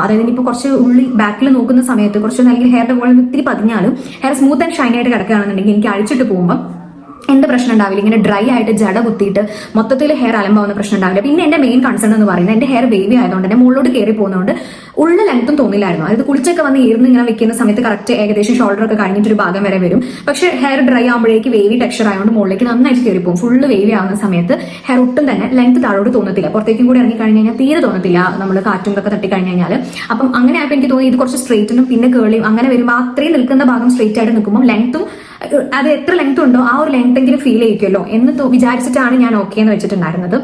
അതായത് ഇനിയിപ്പോൾ കുറച്ച് ഉള്ളി ബാക്കിൽ നോക്കുന്ന സമയത്ത് കുറച്ച് അല്ലെങ്കിൽ ഹെയറിന്റെ പോലെ ഇത്തിരി പതിഞ്ഞാലും ഹെയർ സ്മൂത്ത് ആൻഡ് ഷൈനി ആയിട്ട് കിടക്കുകയാണെന്നുണ്ടെങ്കിൽ എനിക്ക് അഴിച്ചിട്ട് പോകുമ്പോൾ എന്ത് പ്രശ്നം ഉണ്ടാവില്ല, ഇങ്ങനെ ഡ്രൈ ആയിട്ട് ജട കുത്തിയിട്ട് മൊത്തത്തിൽ ഹെയർ അലമ്പാവുന്ന പ്രശ്നം ഉണ്ടാവില്ല. പിന്നെ എന്റെ മെയിൻ കൺസേൺ എന്ന് പറയുന്നത് എന്റെ ഹെയർ വേവി ആയതുകൊണ്ട് തന്നെ മുകളിലോട്ട് കയറി പോകുന്നതുകൊണ്ട് ഉള്ള ലെങ്ത്തും തോന്നില്ലായിരുന്നു. അതായത് കുളിച്ചൊക്കെ വന്ന് ഈർന്ന് ഇങ്ങനെ വെക്കുന്ന സമയത്ത് കറക്റ്റ് ഏകദേശം ഷോൾഡർ ഒക്കെ കഴിഞ്ഞിട്ടൊരു ഭാഗം വരെ വരും. പക്ഷെ ഹെയർ ഡ്രൈ ആകുമ്പോഴേക്ക് വേവി ടെക്സ്ചർ ആയതുകൊണ്ട് മുകളിലേക്ക് നന്നായിട്ട് കയറി പോകും. ഫുള്ള് വേവി ആവുന്ന സമയത്ത് ഹെയർ ഒട്ടും തന്നെ ലെങ്ത് താഴോട്ട് തോന്നത്തില്ല, പുറത്തേക്കും കൂടി ഇറങ്ങി കഴിഞ്ഞ് കഴിഞ്ഞാൽ തീരെ തോന്നത്തില്ല, നമ്മൾ കാറ്റും ഒക്കെ തട്ടി കഴിഞ്ഞ് കഴിഞ്ഞാൽ. അപ്പം അങ്ങനെ ആയപ്പോൾ എനിക്ക് തോന്നി ഇത് കുറച്ച് സ്ട്രെയിറ്റനും പിന്നെ കേളിയും അങ്ങനെ വരുമ്പോൾ അത്രയും നിൽക്കുന്ന ഭാഗം സ്ട്രെയിറ്റ് ആയിട്ട് നിൽക്കുമ്പോൾ ലെങ്ത്തും അത് എത്ര ലെങ്ത് ഉണ്ടോ ആ ഒരു ലെങ്ത് എങ്കിലും ഫീൽ ചെയ്യിക്കുമല്ലോ എന്ന് വിചാരിച്ചിട്ടാണ് ഞാൻ ഓക്കെ എന്ന് വെച്ചിട്ടുണ്ടായിരുന്നത്.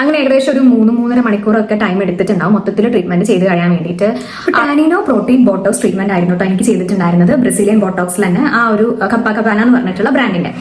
അങ്ങനെ ഏകദേശം ഒരു 3-3.5 മണിക്കൂറൊക്കെ ടൈം എടുത്തിട്ടുണ്ടാവും മൊത്തത്തിൽ ട്രീറ്റ്മെന്റ് ചെയ്ത് കഴിയാൻ വേണ്ടിയിട്ട്. ടാനിനോ പ്രോട്ടീൻ ബോട്ടോക്സ് ട്രീറ്റ്മെന്റ് ആയിരുന്നു കേട്ടോ എനിക്ക് ചെയ്തിട്ടുണ്ടായിരുന്നത്. ബ്രസീലിയൻ ബോട്ടോക്സിൽ തന്നെ ആ ഒരു കപ്പാക്കബാന എന്ന് പറഞ്ഞിട്ടുള്ള ബ്രാൻഡിന്റെ.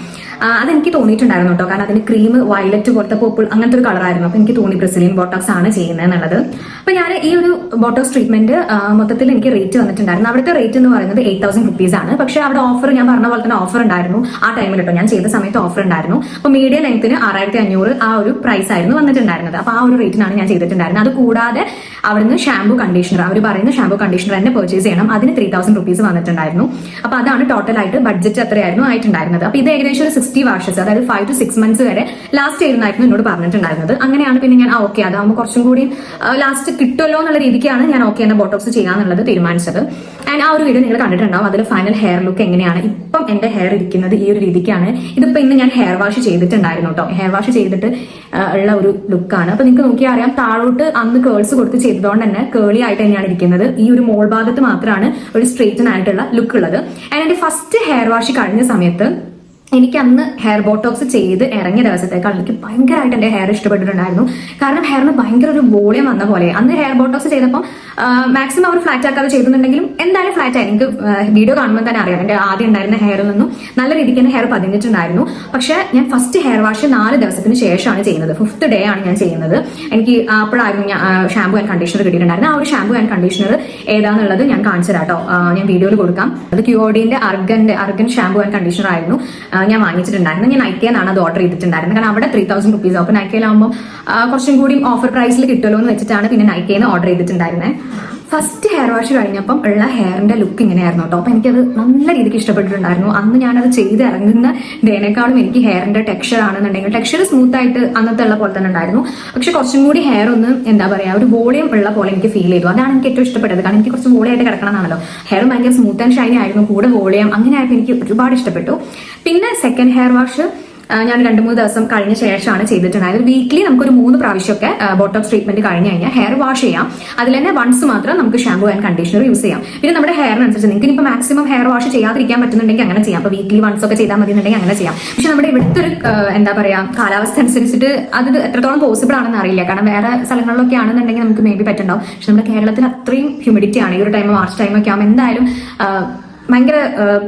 അതെനിക്ക് തോന്നിയിട്ടുണ്ടായിരുന്നു കേട്ടോ, കാരണം അതിന് ക്രീം വയലറ്റ് പോലത്തെ പർപ്പിൾ അങ്ങനത്തെ ഒരു കളറായിരുന്നു. അപ്പൊ എനിക്ക് തോന്നി ബ്രസീലിയൻ ബോട്ടോക്സ് ആണ് ചെയ്യുന്നത് എന്നുള്ളത്. അപ്പൊ ഞാൻ ഈ ഒരു ബോട്ടോക്സ് ട്രീറ്റ്മെന്റ് മൊത്തത്തിൽ എനിക്ക് റേറ്റ് വന്നിട്ടുണ്ടായിരുന്നു. അവിടുത്തെ റേറ്റ് എന്ന് പറയുന്നത് 8,000 rupees ആണ്. പക്ഷെ അവിടെ ഓഫർ ഞാൻ പറഞ്ഞ പോലെ തന്നെ ഓഫർ ഉണ്ടായിരുന്നു ആ ടൈമിൽ കേട്ടോ, ഞാൻ ചെയ്ത സമയത്ത് ഓഫർ ഉണ്ടായിരുന്നു. അപ്പൊ മീഡിയം ലെങ്ത്തിന് 6,500 ആ ഒരു പ്രൈസ് ആയിരുന്നു വന്നിട്ടുണ്ടായിരുന്നത്. അപ്പൊ ആ ഒരു റേറ്റിനാണ് ഞാൻ ചെയ്തിട്ടുണ്ടായിരുന്നത്. അത് കൂടാതെ അവിടുന്ന് ഷാംപൂ കണ്ടീഷണർ, അവർ പറയുന്ന ഷാംപൂ കണ്ടീഷണർ തന്നെ പർച്ചേസ് ചെയ്യണം, അതിന് 3,000 rupees വന്നിട്ടുണ്ടായിരുന്നു. അപ്പൊ അതാണ് ടോട്ടൽ ആയിട്ട് ബഡ്ജറ്റ് അത്രയായിരുന്നു ആയിട്ടുണ്ടായിരുന്നത്. അപ്പൊ ഇത് ഏകദേശം ഒരു 60 വാഷസ്, അതായത് 5 to 6 months വരെ ലാസ്റ്റ് ചെയ്യുന്നതായിരുന്നു എന്നോട് പറഞ്ഞിട്ടുണ്ടായിരുന്നത്. അങ്ങനെയാണ് പിന്നെ ഞാൻ ഓക്കെ അതാകുമ്പോൾ കുറച്ചും കൂടി ലാസ്റ്റ് കിട്ടുമല്ലോ എന്നുള്ള രീതിക്കാണ് ഞാൻ ഓക്കെ എന്ന ബോട്ടോക്സ് ചെയ്യാന്നുള്ളത് തീരുമാനിച്ചത്. ആൻഡ് ആ ഒരു വീഡിയോ നിങ്ങൾ കണ്ടിട്ടുണ്ടാവും. അതിൽ ഫൈനൽ ഹെയർ ലുക്ക് എങ്ങനെയാണ്. ഇപ്പം എന്റെ ഹെയർ ഇരിക്കുന്നത് ഈ ഒരു രീതിക്കാണ്. ഇതിപ്പോ ഇന്ന് ഞാൻ ഹെയർ വാഷ് ചെയ്തിട്ടുണ്ടായിരുന്നു കേട്ടോ. ഹെയർ വാഷ് ചെയ്തിട്ട് ഉള്ള ഒരു ലുക്കാണ്. അപ്പൊ നിങ്ങൾക്ക് നോക്കിയാൽ അറിയാം, താഴോട്ട് അന്ന് കേൾസ് കൊടുത്ത് ചെയ്തതുകൊണ്ട് തന്നെ കേളി ആയിട്ട് തന്നെയാണ് ഇരിക്കുന്നത്. ഈ ഒരു മോൾ ഭാഗത്ത് മാത്രമാണ് ഒരു സ്ട്രെയിറ്റൻ ആയിട്ടുള്ള ലുക്ക് ഉള്ളത്. ആൻഡ് എന്റെ ഫസ്റ്റ് ഹെയർ വാഷ് കഴിഞ്ഞ സമയത്ത് എനിക്ക് അന്ന് ഹെയർ ബോട്ടോക്സ് ചെയ്ത് ഇറങ്ങിയ ദിവസത്തേക്കാൾ എനിക്ക് ഭയങ്കരമായിട്ട് എന്റെ ഹെയർ ഇഷ്ടപ്പെട്ടിട്ടുണ്ടായിരുന്നു. കാരണം ഹെയറിന് ഭയങ്കര ഒരു വോളിയം വന്ന പോലെ. അന്ന് ഹെയർ ബോട്ടോക്സ് ചെയ്തപ്പോൾ മാക്സിമം അവർ ഫ്ലാറ്റ് ആക്കാതെ ചെയ്തിട്ടുണ്ടെങ്കിലും എന്തായാലും ഫ്ലാറ്റ് ആയി. എനിക്ക് വീഡിയോ കാണുമ്പോൾ തന്നെ അറിയാം എന്റെ ആദ്യം ഉണ്ടായിരുന്ന ഹെയറിൽ നിന്നും നല്ല രീതിക്ക് തന്നെ ഹെയർ പതിഞ്ഞിട്ടുണ്ടായിരുന്നു. പക്ഷെ ഞാൻ ഫസ്റ്റ് ഹെയർ വാഷ് 4 ദിവസത്തിന് ശേഷമാണ് ചെയ്യുന്നത്. 5th ഡേ ആണ് ഞാൻ ചെയ്യുന്നത്. എനിക്ക് അപ്പോഴായിരുന്നു ഷാംപൂ ആൻഡ് കണ്ടീഷണർ കിട്ടിയിട്ടുണ്ടായിരുന്നു. ആ ഒരു ഷാംപൂ ആൻഡ് കണ്ടീഷണർ ഏതാന്നുള്ളത് ഞാൻ കാണിച്ചു തരാം കേട്ടോ, ഞാൻ വീഡിയോയിൽ കൊടുക്കാം. അത് ക്യൂഡിന്റെ അർഗൻ ഷാംപൂ ആൻഡ് കണ്ടീഷണർ ആയിരുന്നു ഞാൻ വാങ്ങിച്ചിട്ടുണ്ടായിരുന്നു. ഞാൻ നൈക്കയെന്നാണ് അത് ഓർഡർ ചെയ്തിട്ടുണ്ടായിരുന്നത്. കാരണം അവിടെ 3,000 rupees. അപ്പൊ നൈക്കയിലാകുമ്പോൾ കുറച്ചും കൂടി ഓഫർ പ്രൈസിൽ കിട്ടുമല്ലോ എന്ന് വെച്ചിട്ടാണ് പിന്നെ നൈക്കയെന്ന് ഓർഡർ ചെയ്തിട്ടുണ്ടായിരുന്നത്. ഫസ്റ്റ് ഹെയർ വാഷ് കഴിഞ്ഞപ്പം ഉള്ള ഹെയറിന്റെ ലുക്ക് ഇങ്ങനെയായിരുന്നു കേട്ടോ. അപ്പൊ എനിക്കത് നല്ല രീതിക്ക് ഇഷ്ടപ്പെട്ടിട്ടുണ്ടായിരുന്നു. അന്ന് ഞാനത് ചെയ്ത് ഇറങ്ങുന്ന ഡേനേക്കാളും എനിക്ക് ഹെയറിന്റെ ടെക്സ്ചർ ആണെന്നുണ്ടെങ്കിൽ ടെക്സ്ചർ സ്മൂത്ത് ആയിട്ട് അന്നത്തെ ഉള്ള പോലെ തന്നെ ഉണ്ടായിരുന്നു. പക്ഷെ കുറച്ചും കൂടി ഹെയർ ഒന്ന് എന്താ പറയാ ഒരു വോളിയം ഉള്ള പോലെ എനിക്ക് ഫീൽ ചെയ്തു. അതാണ് എനിക്ക് ഏറ്റവും ഇഷ്ടപ്പെട്ടത്. കാരണം എനിക്ക് കുറച്ച് വോളിയം ആയിട്ട് കിടക്കണം എന്നാണല്ലോ. ഹെയർ ഭയങ്കര സ്മൂത്ത് ആൻഡ് ഷൈനി ആയിരുന്നു, കൂടെ വോളിയം, അങ്ങനെ ആയപ്പോൾ എനിക്ക് ഒരുപാട് ഇഷ്ടപ്പെട്ടു. പിന്നെ സെക്കൻഡ് ഹെയർ വാഷ് ഞാൻ 2-3 ദിവസം കഴിഞ്ഞ ശേഷമാണ് ചെയ്തിട്ടുണ്ടായത്. വീക്ക്ലി നമുക്കൊരു 3 പ്രാവശ്യമൊക്കെ ബോട്ടോക്സ് ട്രീറ്റ്മെന്റ് കഴിഞ്ഞ് കഴിഞ്ഞാൽ ഹെയർ വാഷ് ചെയ്യാം. അതിൽ തന്നെ വൺസ് മാത്രം നമുക്ക് ഷാമ്പൂ ആൻഡ് കണ്ടീഷണർ യൂസ് ചെയ്യാം. പിന്നെ നമ്മുടെ ഹെയറിനനുസരിച്ച് നിങ്ങൾക്ക് ഇപ്പോൾ മാക്സിമം ഹെയർ വാഷ് ചെയ്യാതിരിക്കാൻ പറ്റുന്നുണ്ടെങ്കിൽ അങ്ങനെ ചെയ്യാം. അപ്പോൾ വീക്ക്ലി വൺസ് ഒക്കെ ചെയ്താൽ മതി എന്നുണ്ടെങ്കിൽ അങ്ങനെ ചെയ്യാം. പക്ഷെ നമ്മുടെ ഇവിടുത്തെ ഒരു എന്താ പറയാ കാലാവസ്ഥ അനുസരിച്ചിട്ട് അത് എത്രത്തോളം പോസിബിൾ ആണെന്ന് അറിയില്ല. കാരണം വേറെ സ്ഥലങ്ങളിലൊക്കെ ആണെന്നുണ്ടെങ്കിൽ നമുക്ക് മേ ബി പറ്റുണ്ടാവും. പക്ഷെ നമ്മുടെ കേരളത്തിൽ അത്രയും ഹ്യൂമിഡിറ്റി ആണ്. ഈ ഒരു ടൈം മാർച്ച് ടൈമൊക്കെ ആകുമ്പോൾ എന്തായാലും ഭയങ്കര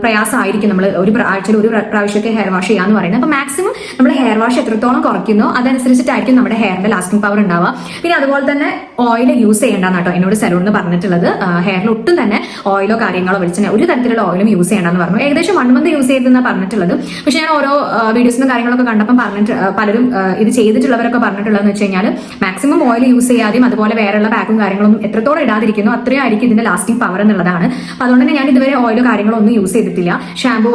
പ്രയാസമായിരിക്കും. നമ്മൾ ആഴ്ചയിൽ ഒരു പ്രാവശ്യമൊക്കെ ഹെയർ വാഷ് ചെയ്യാന്ന് പറയുന്നത്. അപ്പൊ മാക്സിമം നമ്മൾ ഹെയർ വാഷ് എത്രത്തോളം കുറയ്ക്കുന്നോ അതനുസരിച്ചിട്ടായിരിക്കും നമ്മുടെ ഹെയറിന്റെ ലാസ്റ്റിംഗ് പവർ ഉണ്ടാവുക. പിന്നെ അതുപോലെ തന്നെ ഓയിൽ യൂസ് ചെയ്യേണ്ടെന്ന് കേട്ടോ എന്നോട് സലൂണിൽ പറഞ്ഞിട്ടുള്ളത്. ഹെയറിൽ ഒട്ടും തന്നെ ഓയിലോ കാര്യങ്ങളോ വെളിച്ചെണ്ണ ഒരു തരത്തിലുള്ള ഓയിലും യൂസ് ചെയ്യണമെന്ന് പറഞ്ഞു. ഏകദേശം 1 month യൂസ് ചെയ്തെന്നാണ് പറഞ്ഞിട്ടുള്ളത്. പക്ഷെ ഞാൻ ഓരോ വീഡിയോസിനും കാര്യങ്ങളൊക്കെ കണ്ടപ്പോൾ പലരും ഇത് ചെയ്തിട്ടുള്ളവരൊക്കെ പറഞ്ഞിട്ടുള്ളതെന്ന് വെച്ച് കഴിഞ്ഞാൽ മാക്സിമം ഓയിൽ യൂസ് ചെയ്യാതെയും അതുപോലെ വേറെയുള്ള പാക്കും കാര്യങ്ങളൊന്നും എത്രത്തോളം ഇടാതിരിക്കുന്നു അത്രയും ആയിരിക്കും ഇതിന്റെ ലാസ്റ്റിംഗ് പവർ എന്നുള്ളതാണ്. അപ്പൊ അതുകൊണ്ട് തന്നെ ഞാൻ ഇതുവരെ ഓയിൽ കാര്യങ്ങളൊന്നും യൂസ് ചെയ്തിട്ടില്ല. ഷാമ്പു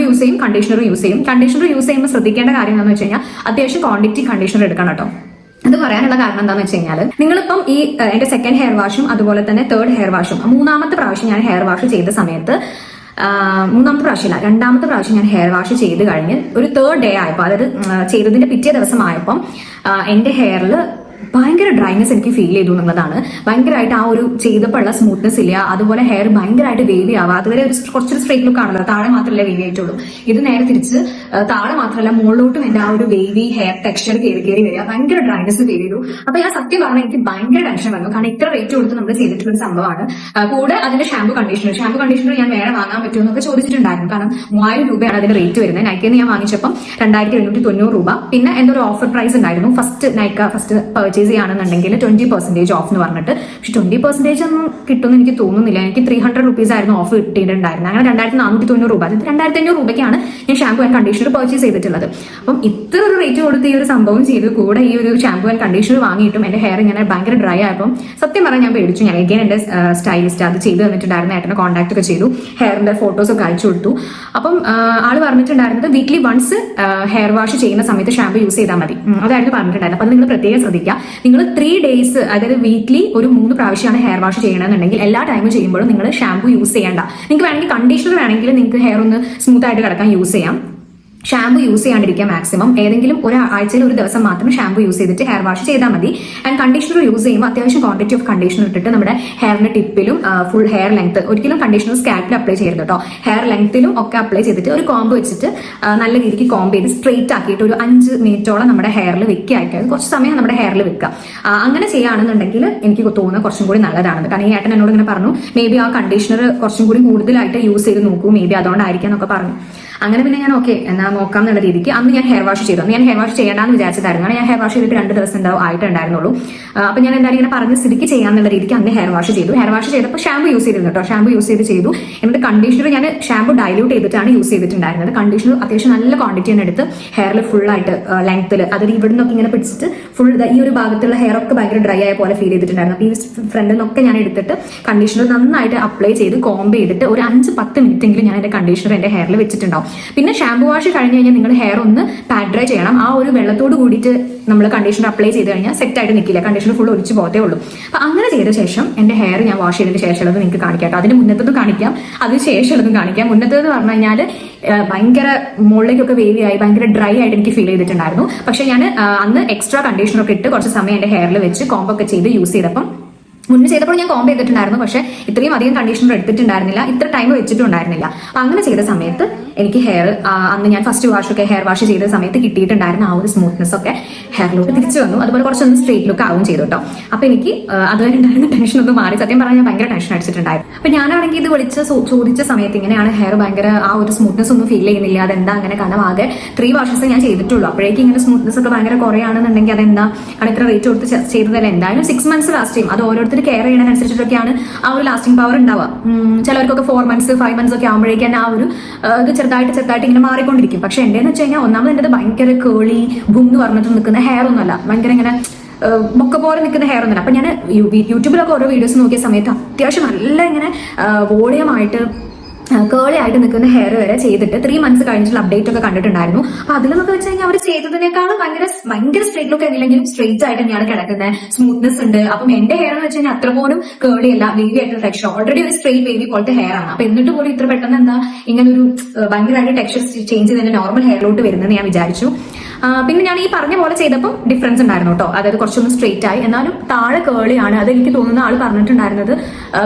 യൂസ് ചെയ്യും, കണ്ടീഷണർ യൂസ് ചെയ്യും. കണ്ടീഷണർ യൂസ് ചെയ്യുമ്പോൾ ശ്രദ്ധിക്കേണ്ട കാര്യം എന്താണെന്ന് വെച്ച് കഴിഞ്ഞാൽ അത്യാവശ്യം ക്വാണ്ടിറ്റി കണ്ടീഷണർ എടുക്കണം കേട്ടോ. അത് പറയാനുള്ള കാരണം എന്താണെന്ന് വെച്ച് കഴിഞ്ഞാൽ നിങ്ങളിപ്പം ഈ എന്റെ സെക്കൻഡ് ഹെയർ വാഷും അതുപോലെ തന്നെ തേർഡ് ഹെയർ വാഷും 3ാമത്തെ പ്രാവശ്യം ഞാൻ ഹെയർ വാഷ് ചെയ്ത സമയത്ത് 3ാമത്തെ പ്രാവശ്യമല്ല 2ാമത്തെ പ്രാവശ്യം ഞാൻ ഹെയർ വാഷ് ചെയ്ത് കഴിഞ്ഞ് ഒരു 3rd ഡേ ആയപ്പോൾ അതായത് ചെയ്തതിന്റെ പിറ്റേ ദിവസം ആയപ്പം എന്റെ ഹെയറിൽ ഭയങ്കര ഡ്രൈനെസ് എനിക്ക് ഫീൽ ചെയ്തു എന്നുള്ളതാണ്. ഭയങ്കരമായിട്ട് ആ ഒരു ചെയ്തപ്പോഴുള്ള സ്മൂത്ത്നെസ് ഇല്ല. അതുപോലെ ഹെയർ ഭയങ്കരമായിട്ട് വേവി ആവുക. അതുവരെ കുറച്ചൊരു സ്ട്രേറ്റ് ലുക്ക് ആണല്ലോ, താഴെ മാത്രമല്ല വേവി ആയിട്ടുള്ളൂ. ഇത് നേരെ തിരിച്ച് താഴെ മാത്രമല്ല മുകളിലോട്ടും എന്റെ ആ ഒരു വേവി ഹെയർ ടെക്സ്ചർ കയറി വരിക. ഭയങ്കര ഡ്രൈനെസ് ഫീൽ ചെയ്തു. അപ്പൊ ഞാൻ സത്യം പറഞ്ഞാൽ എനിക്ക് ഭയങ്കര ടെൻഷൻ വന്നു. കാരണം ഇത്ര റേറ്റ് കൊടുത്ത് നമ്മൾ ചെയ്തിട്ടുള്ള ഒരു സംഭവമാണ്. കൂടെ അതിന്റെ ഷാമ്പു കണ്ടീഷണർ ഞാൻ വേറെ വാങ്ങാൻ പറ്റുമോ എന്നൊക്കെ ചോദിച്ചിട്ടുണ്ടായിരുന്നു. കാരണം 3000 രൂപയാണ് അതിന്റെ റേറ്റ് വരുന്നത്. നൈക്കയിൽ ഞാൻ വാങ്ങിച്ചപ്പോൾ 2790 രൂപ. പിന്നെ എന്റെ ഒരു ഓഫർ പ്രൈസ് ഉണ്ടായിരുന്നു. ഫസ്റ്റ് പർച്ചേസ് ചെയ്യുകയാണെന്നുണ്ടെങ്കിൽ 20% ഓഫ് എന്ന് പറഞ്ഞിട്ട്. പക്ഷെ 20% ഒന്നും കിട്ടുമെന്ന് എനിക്ക് തോന്നുന്നില്ല. എനിക്ക് 300 rupees ആയിരുന്നു ഓഫ് കിട്ടിയിട്ടുണ്ടായിരുന്നത്. അങ്ങനെ 2490 രൂപ, അതായത് 2500 രൂപയ്ക്കാണ് ഞാൻ ഷാമ്പു ആൻഡ് കണ്ടീഷണർ പർച്ചേസ് ചെയ്തിട്ടുള്ളത്. അപ്പം ഇത്ര ഒരു റേറ്റ് കൊടുത്ത് ഈ ഒരു സംഭവം ചെയ്ത് കൂടെ ഈ ഒരു ഷാമ്പു ആൻഡ് കണ്ടീഷണർ വാങ്ങിയിട്ടും എന്റെ ഹെയർ ഇങ്ങനെ ഭയങ്കര ഡ്രൈ ആയപ്പോൾ സത്യം പറഞ്ഞാൽ ഞാൻ പേടിച്ചു. ഞാൻ എഗെയിൻ എന്റെ സ്റ്റൈലിസ്റ്റ് അത് ചെയ്ത് തന്നിട്ടുണ്ടായിരുന്നു. ഏട്ടനെ കോൺടാക്ട് ഒക്കെ ചെയ്തു, ഹെയറിന്റെ ഫോട്ടോസ് ഒക്കെ അയച്ചു കൊടുത്തു. അപ്പം ആള് പറഞ്ഞിട്ടുണ്ടായിരുന്നത് വീക്ക്ലി വൺസ് ഹെയർ വാഷ് ചെയ്യുന്ന സമയത്ത് ഷാമ്പു യൂസ് ചെയ്താൽ മതി. അതായിരുന്നു പറഞ്ഞിട്ടുണ്ടായിരുന്നത്. അപ്പൊ അത് നിങ്ങൾ പ്രത്യേകം ശ്രദ്ധിക്കുക. നിങ്ങൾ 3 days അതായത് വീക്ക്ലി ഒരു 3 പ്രാവശ്യമാണ് ഹെയർ വാഷ് ചെയ്യണമെന്നുണ്ടെങ്കിൽ എല്ലാ ടൈമും ചെയ്യുമ്പോഴും നിങ്ങൾ ഷാമ്പു യൂസ് ചെയ്യേണ്ട. നിങ്ങൾക്ക് വേണമെങ്കിൽ കണ്ടീഷണർ വേണമെങ്കിൽ നിങ്ങൾക്ക് ഹെയർ ഒന്ന് സ്മൂത്ത് ആയിട്ട് കിടക്കാൻ യൂസ് ചെയ്യാം. ഷാമ്പു യൂസ് ചെയ്യാണ്ടിരിക്കുക മാക്സിമം. ഏതെങ്കിലും ആഴ്ചയിൽ ഒരു ദിവസം മാത്രം ഷാമ്പു യൂസ് ചെയ്തിട്ട് ഹെയർ വാഷ് ചെയ്താൽ മതി. ആൻഡ് കണ്ടീഷണർ യൂസ് ചെയ്യുമ്പോൾ അത്യാവശ്യം ക്വാണ്ടിറ്റി ഓഫ് കണ്ടീഷണർ ഇട്ടിട്ട് നമ്മുടെ ഹെയറിന്റെ ടിപ്പിലും ഫുൾ ഹെയർ ലെങ്ത്, ഒരിക്കലും കണ്ടീഷണർ സ്കാൽപ്പിൽ അപ്ലൈ ചെയ്യരുത് കേട്ടോ. ഹെയർ ലെങ്ത്തിലും ഒക്കെ അപ്ലൈ ചെയ്തിട്ട് ഒരു കോംബ് വെച്ചിട്ട് നല്ല രീതിക്ക് കോംബ് ചെയ്ത് സ്ട്രെയിറ്റ് ആക്കിയിട്ട് ഒരു 5 മിനിറ്റോളം നമ്മുടെ ഹെയറിൽ വെക്കായിട്ട് കുറച്ച് സമയം നമ്മുടെ ഹെയറിൽ വെക്കുക. അങ്ങനെ ചെയ്യുകയാണെന്നുണ്ടെങ്കിൽ എനിക്ക് തോന്നുന്നത് കുറച്ചും കൂടി നല്ലതാണ്. കാരണം ഈ ഏട്ടൻ എന്നോട് ഇങ്ങനെ പറഞ്ഞു മേ ബി ആ കണ്ടീഷണർ കുറച്ചും കൂടി കൂടുതലായിട്ട് യൂസ് ചെയ്ത് നോക്കൂ, മേ ബി അതുകൊണ്ടായിരിക്കാം എന്നൊക്കെ പറഞ്ഞു. അങ്ങനെ പിന്നെ ഞാൻ ഓക്കെ എന്നാ നോക്കാം എന്നുള്ള രീതിക്ക് അന്ന് ഞാൻ ഹെയർ വാഷ് ചെയ്തു. അന്ന് ഞാൻ ഹെയർ വാഷ് ചെയ്യേണ്ടെന്ന് വിചാരിച്ചതായിരുന്നു. ഞാൻ ഹെയർ വാഷ് ചെയ്തിട്ട് 2 ദിവസം ആയിട്ടുണ്ടായിരുന്നുള്ളൂ. അപ്പൊ ഞാൻ എന്തായാലും ഇങ്ങനെ പറഞ്ഞ് സ്ഥിതിക്ക് ചെയ്യാന്നുള്ള രീതിക്ക് അന്ന് ഹെയർ വാഷ് ചെയ്തു. ഹെയർ വാഷ് ചെയ്തപ്പോൾ ഷാമ്പു യൂസ് ചെയ്തിരുന്നു കേട്ടോ. ഷാമ്പു യൂസ് ചെയ്തു. എന്നിട്ട് കണ്ടീഷണർ ഞാൻ ഷാമ്പു ഡൈല്യൂട്ട് ചെയ്തിട്ടാണ് യൂസ് ചെയ്തിട്ടുണ്ടായിരുന്നത്. കണ്ടീഷണർ അത്യാവശ്യം നല്ല ക്വാണ്ടിറ്റി തന്നെ എടുത്ത് ഹെയറിൽ ഫുൾ ആയിട്ട് ലെങ്ത്തിൽ, അതായത് ഇവിടെ നിന്നൊക്കെ ഇങ്ങനെ പിടിച്ചിട്ട് ഫുൾ ഈ ഒരു ഭാഗത്തുള്ള ഹെയർ ഒക്കെ ഭയങ്കര ഡ്രൈ ആയ പോലെ ഫീൽ ചെയ്തിട്ടുണ്ടായിരുന്നു. അപ്പൊ ഈ ഫ്രണ്ടിൽ നിന്നൊക്കെ ഞാൻ എടുത്തിട്ട് കണ്ടീഷണർ നന്നായിട്ട് അപ്ലൈ ചെയ്ത് കോംബ് ചെയ്തിട്ട് ഒരു 5-10 മിനിറ്റെങ്കിലും ഞാൻ എന്റെ കണ്ടീഷണർ എന്റെ ഹെയറിൽ വെച്ചിട്ടുണ്ടാവും. പിന്നെ ഷാമ്പു വാഷ് കഴിഞ്ഞ് കഴിഞ്ഞാൽ നിങ്ങൾ ഹെയർ ഒന്ന് പാഡ് ഡ്രൈ ചെയ്യണം. ആ ഒരു വെള്ളത്തോട് കൂടിയിട്ട് നമ്മൾ കണ്ടീഷണർ അപ്ലൈ ചെയ്ത് കഴിഞ്ഞാൽ സെറ്റ് ആയിട്ട് നിൽക്കില്ല, കണ്ടീഷണർ ഫുൾ ഒലിച്ച് പോകത്തേ ഉള്ളൂ. അപ്പൊ അങ്ങനെ ചെയ്ത ശേഷം എന്റെ ഹെയർ ഞാൻ വാഷ് ചെയ്തതിന് ശേഷമുള്ളത് നിങ്ങൾക്ക് കാണിക്കാം. അതിന് മുന്നത്തതും കാണിക്കാം, അതിന് ശേഷമുള്ളതും കാണിക്കാം. മുന്നത്തേന്ന് പറഞ്ഞു കഴിഞ്ഞാൽ ഭയങ്കര മുകളിലേക്കൊക്കെ വേവിയായി ഭയങ്കര ഡ്രൈ ആയിട്ട് എനിക്ക് ഫീൽ ചെയ്തിട്ടുണ്ടായിരുന്നു. പക്ഷെ ഞാൻ അന്ന് എക്സ്ട്രാ കണ്ടീഷണറൊക്കെ ഇട്ട് കുറച്ച് സമയം എന്റെ ഹെയറിൽ വെച്ച് കോംബൊക്കെ ചെയ്ത് യൂസ് ചെയ്തപ്പം മുന്നേ ചെയ്തപ്പോൾ ഞാൻ കോംബ് ചെയ്തിട്ടുണ്ടായിരുന്നു. പക്ഷെ ഇത്രയും അധികം കണ്ടീഷണർ എടുത്തിട്ടുണ്ടായിരുന്നില്ല, ഇത്ര ടൈം വെച്ചിട്ടുണ്ടായിരുന്നില്ല. അപ്പൊ അങ്ങനെ ചെയ്ത സമയത്ത് എനിക്ക് ഹെയർ അന്ന് ഞാൻ ഫസ്റ്റ് വാഷൊക്കെ ഹെയർ വാഷ് ചെയ്ത സമയത്ത് കിട്ടിയിട്ടുണ്ടായിരുന്ന ആ ഒരു സ്മൂത്ത്നെസ് ഒക്കെ ഹെയറിലോട്ട് തിരിച്ചു വന്നു. അതുപോലെ കുറച്ചൊന്ന് സ്ട്രേറ്റ് ലുക്ക് ആവും ചെയ്തു കേട്ടോ. അപ്പൊ എനിക്ക് അതുവരെ ഉണ്ടായിരുന്ന ടെൻഷൻ ഒന്ന് മാറി. സത്യം പറഞ്ഞാൽ ഞാൻ ഭയങ്കര ടെൻഷൻ അടിച്ചിട്ടുണ്ടായിരുന്നു. അപ്പൊ ഞാനാണെങ്കിൽ ഇത് ചോദിച്ച സമയത്ത് ഇങ്ങനെയാണ് ഹെയർ ഭയങ്കര ആ ഒരു സ്മൂത്ത്നെസ് ഒന്നും ഫീൽ ചെയ്യുന്നില്ല, അതെന്താ അങ്ങനെ? കാരണം ആകെ 3 വാഷസ് ഞാൻ ചെയ്തിട്ടുള്ളൂ. അപ്പോഴേക്കും ഇങ്ങനെ സ്മൂത്ത്നെസ് ഒക്കെ ഭയങ്കര കുറയാണെന്നുണ്ടെങ്കിൽ അതെന്താ? കാരണം ഇത്ര റേറ്റ് കൊടുത്ത് ചെയ്തതല്ല. എന്തായാലും 6 months ലാസ്റ്റ് ചെയ്യും. അത് ഓരോരുത്തർ കെയർ ചെയ്യുന്നതിനനുസരിച്ചിട്ടൊക്കെയാണ് ആ ഒരു ലാസ്റ്റിംഗ് പവർ ഉണ്ടാവുക. ചിലവർക്കൊക്കെ 4 months 5 months ഒക്കെ ആകുമ്പോഴേക്കും ആ ഒരു ഇത് ചെറുതായിട്ട് ഇങ്ങനെ മാറിക്കൊണ്ടിരിക്കും. പക്ഷെ എന്റെന്ന് വെച്ച് കഴിഞ്ഞാൽ ഒന്നാമത് എന്റേത് ഭയങ്കര കേളി ബും എന്ന് പറഞ്ഞിട്ട് നിൽക്കുന്ന ഹെയർ ഒന്നുമല്ല, ഭയങ്കര ഇങ്ങനെ ബൊക്ക പോലെ നിൽക്കുന്ന ഹെയർ ഒന്നുമല്ല. അപ്പൊ ഞാൻ യൂട്യൂബിലൊക്കെ ഓരോ വീഡിയോസ് നോക്കിയ സമയത്ത് അത്യാവശ്യം നല്ല ഇങ്ങനെ വോളിയമായിട്ട് കേളി ആയിട്ട് നിൽക്കുന്ന ഹെയർ വരെ ചെയ്തിട്ട് 3 months കഴിഞ്ഞിട്ടുള്ള അപ്ഡേറ്റ് ഒക്കെ കണ്ടിട്ടുണ്ടായിരുന്നു. അപ്പൊ അതിലൊക്കെ വെച്ച് കഴിഞ്ഞാൽ അവർ ചെയ്തതിനേക്കാളും ഭയങ്കര സ്ട്രേറ്റ് ലുക്ക് എന്നില്ലെങ്കിലും സ്ട്രേറ്റ് ആയിട്ട് തന്നെയാണ് കിടക്കുന്നത്. സ്മൂത്ത്നെസ് ഉണ്ട്. അപ്പം എന്റെ ഹെയർ എന്ന് വെച്ച് കഴിഞ്ഞാൽ അത്ര പോലും കേളി അല്ല, വേവി ആയിട്ടുള്ള ടെക്സ്ചർ, ഓൾറെഡി ഒരു സ്ട്രേറ്റ് വേവി പോലത്തെ ഹെയർ ആണ്. അപ്പൊ എന്നിട്ട് പോലും ഇത്ര പെട്ടെന്ന് എന്താ ഇങ്ങനെ ഒരു ഭയങ്കരമായിട്ട് ടെക്സ്ചർ ചേഞ്ച് ചെയ്ത് നോർമൽ ഹെയറിലോട്ട് വരുന്നത് ഞാൻ വിചാരിച്ചു. പിന്നെ ഞാൻ ഈ പറഞ്ഞ പോലെ ചെയ്തപ്പോൾ ഡിഫറൻസ് ഉണ്ടായിരുന്നു കേട്ടോ. അതായത് കുറച്ചൊന്ന് സ്ട്രേറ്റ് ആയി, എന്നാലും താഴെ കേളിയാണ്. അത് എനിക്ക് തോന്നുന്ന ആൾ പറഞ്ഞിട്ടുണ്ടായിരുന്നത്